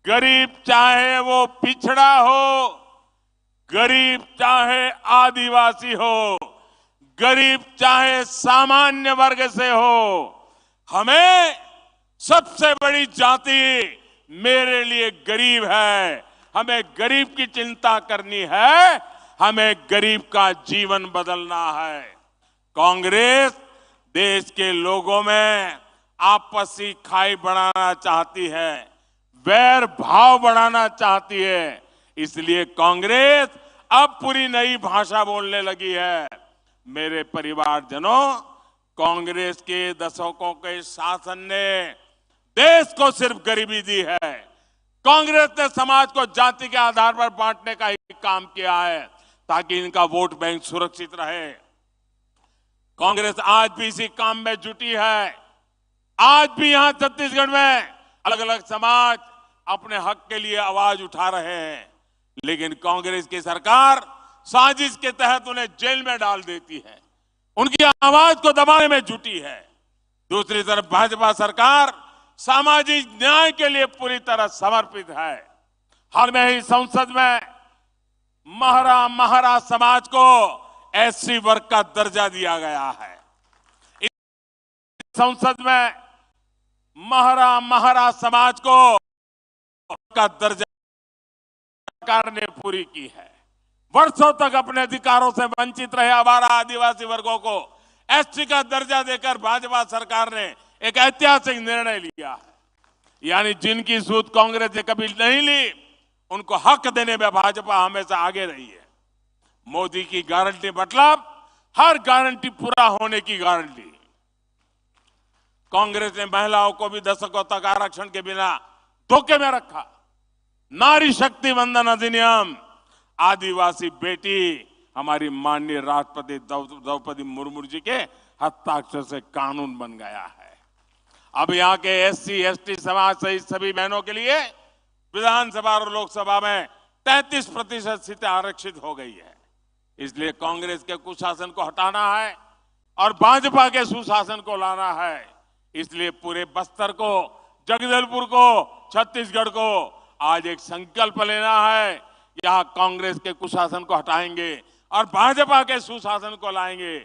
गरीब चाहे वो पिछड़ा हो, गरीब चाहे आदिवासी हो, गरीब चाहे सामान्य वर्ग से हो, हमें सबसे बड़ी जाति मेरे लिए गरीब है। हमें गरीब की चिंता करनी है, हमें गरीब का जीवन बदलना है। कांग्रेस देश के लोगों में आपसी खाई बढ़ाना चाहती है, वैर भाव बढ़ाना चाहती है। इसलिए कांग्रेस अब पूरी नई भाषा बोलने लगी है। मेरे परिवारजनों, कांग्रेस के दशकों के शासन ने देश को सिर्फ गरीबी दी है। कांग्रेस ने समाज को जाति के आधार पर बांटने का ही काम किया है ताकि इनका वोट बैंक सुरक्षित रहे। कांग्रेस आज भी इसी काम में जुटी है। आज भी यहां छत्तीसगढ़ में अलग अलग समाज अपने हक के लिए आवाज उठा रहे हैं, लेकिन कांग्रेस की सरकार साजिश के तहत उन्हें जेल में डाल देती है, उनकी आवाज को दबाने में जुटी है। दूसरी तरफ भाजपा सरकार सामाजिक न्याय के लिए पूरी तरह समर्पित है। हाल में ही संसद में महरा समाज को एससी वर्ग का दर्जा दिया गया है। इस संसद में महरा समाज को का दर्जा सरकार ने पूरी की है। वर्षों तक अपने अधिकारों से वंचित रहे आवारा आदिवासी वर्गों को एसटी का दर्जा देकर भाजपा सरकार ने एक ऐतिहासिक निर्णय लिया है। यानी जिनकी सूद कांग्रेस ने कभी नहीं ली, उनको हक देने में भाजपा हमेशा आगे रही है। मोदी की गारंटी मतलब हर गारंटी पूरा होने की गारंटी। कांग्रेस ने महिलाओं को भी दशकों तक आरक्षण के बिना धोखे में रखा। नारी शक्ति वंदन अधिनियम, आदिवासी बेटी हमारी माननीय राष्ट्रपति द्रौपदी मुर्मू जी के हस्ताक्षर से कानून बन गया है। अब यहाँ के एससी एसटी समाज सहित सभी बहनों के लिए विधानसभा और लोकसभा में 33% सीटें आरक्षित हो गई है। इसलिए कांग्रेस के कुशासन को हटाना है और भाजपा के सुशासन को लाना है। इसलिए पूरे बस्तर को, जगदलपुर को, छत्तीसगढ़ को आज एक संकल्प लेना है। यहाँ कांग्रेस के कुशासन को हटाएंगे और भाजपा के सुशासन को लाएंगे।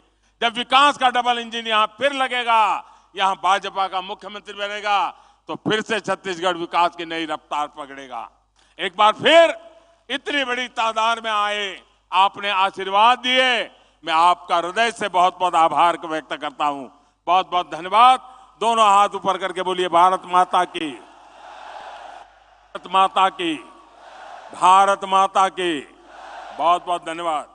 जब विकास का डबल इंजन यहाँ फिर लगेगा, यहाँ भाजपा का मुख्यमंत्री बनेगा, तो फिर से छत्तीसगढ़ विकास की नई रफ्तार पकड़ेगा। एक बार फिर इतनी बड़ी तादाद में आए, आपने आशीर्वाद दिए, मैं आपका हृदय से बहुत बहुत आभार व्यक्त करता हूं। बहुत बहुत धन्यवाद। दोनों हाथ ऊपर करके बोलिए भारत माता की, भारत माता की, भारत माता की। बहुत बहुत धन्यवाद।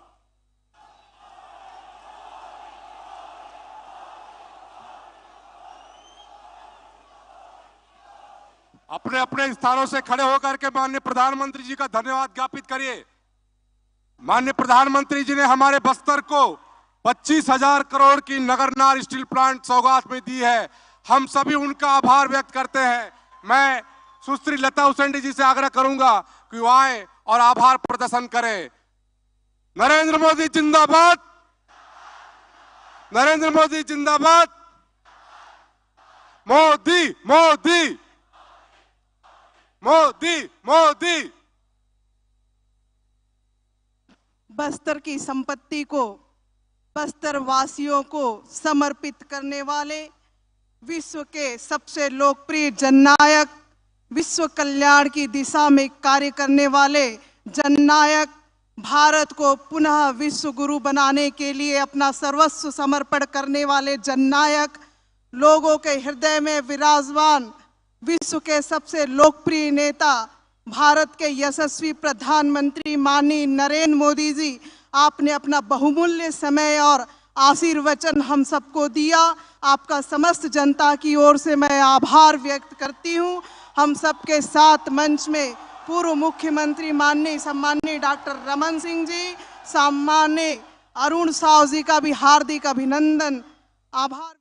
अपने अपने स्थानों से खड़े होकर के माननीय प्रधानमंत्री जी का धन्यवाद ज्ञापित करिए। माननीय प्रधानमंत्री जी ने हमारे बस्तर को 25,000 करोड़ की नगरनार स्टील प्लांट सौगात में दी है। हम सभी उनका आभार व्यक्त करते हैं। मैं सुश्री लता हुसैन जी से आग्रह करूंगा कि वो आए और आभार प्रदर्शन करें। नरेंद्र मोदी जिंदाबाद, नरेंद्र मोदी जिंदाबाद, मोदी मोदी मोदी मोदी। बस्तर की संपत्ति को बस्तर वासियों को समर्पित करने वाले विश्व के सबसे लोकप्रिय जननायक, विश्व कल्याण की दिशा में कार्य करने वाले जननायक, भारत को पुनः विश्व गुरु बनाने के लिए अपना सर्वस्व समर्पण करने वाले जननायक, लोगों के हृदय में विराजमान विश्व के सबसे लोकप्रिय नेता, भारत के यशस्वी प्रधानमंत्री माननीय नरेंद्र मोदी जी, आपने अपना बहुमूल्य समय और आशीर्वचन हम सबको दिया। आपका समस्त जनता की ओर से मैं आभार व्यक्त करती हूं। हम सबके साथ मंच में पूर्व मुख्यमंत्री माननीय सम्माननीय डॉक्टर रमन सिंह जी, सम्माननीय अरुण साव जी का भी हार्दिक अभिनंदन, आभार।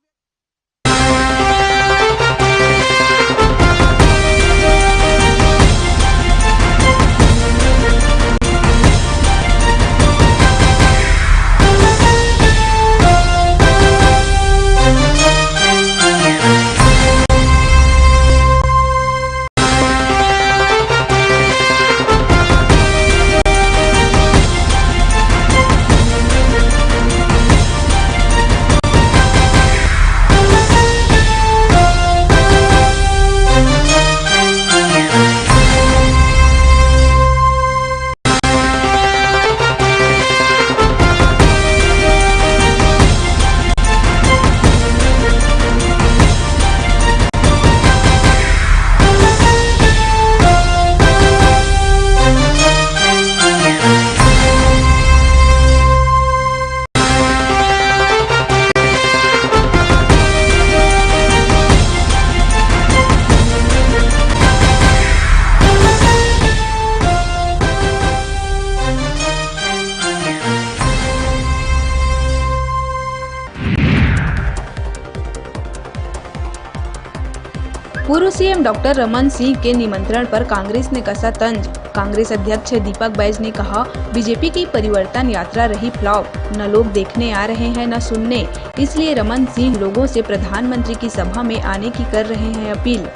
पूर्व सीएम डॉक्टर रमन सिंह के निमंत्रण पर कांग्रेस ने कसा तंज। कांग्रेस अध्यक्ष दीपक बैज ने कहा, बीजेपी की परिवर्तन यात्रा रही फ्लॉप, न लोग देखने आ रहे हैं न सुनने, इसलिए रमन सिंह लोगों से प्रधानमंत्री की सभा में आने की कर रहे हैं अपील।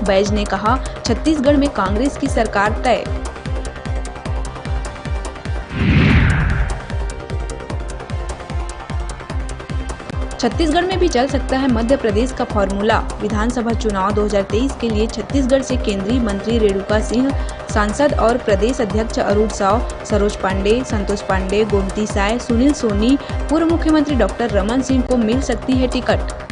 बैज ने कहा, छत्तीसगढ़ में कांग्रेस की सरकार तय। छत्तीसगढ़ में भी चल सकता है मध्य प्रदेश का फॉर्मूला। विधानसभा चुनाव 2023 के लिए छत्तीसगढ़ से केंद्रीय मंत्री रेणुका सिंह, सांसद और प्रदेश अध्यक्ष अरुण साव, सरोज पांडे, संतोष पांडे, गोमती साय, सुनील सोनी, पूर्व मुख्यमंत्री डॉक्टर रमन सिंह को मिल सकती है टिकट।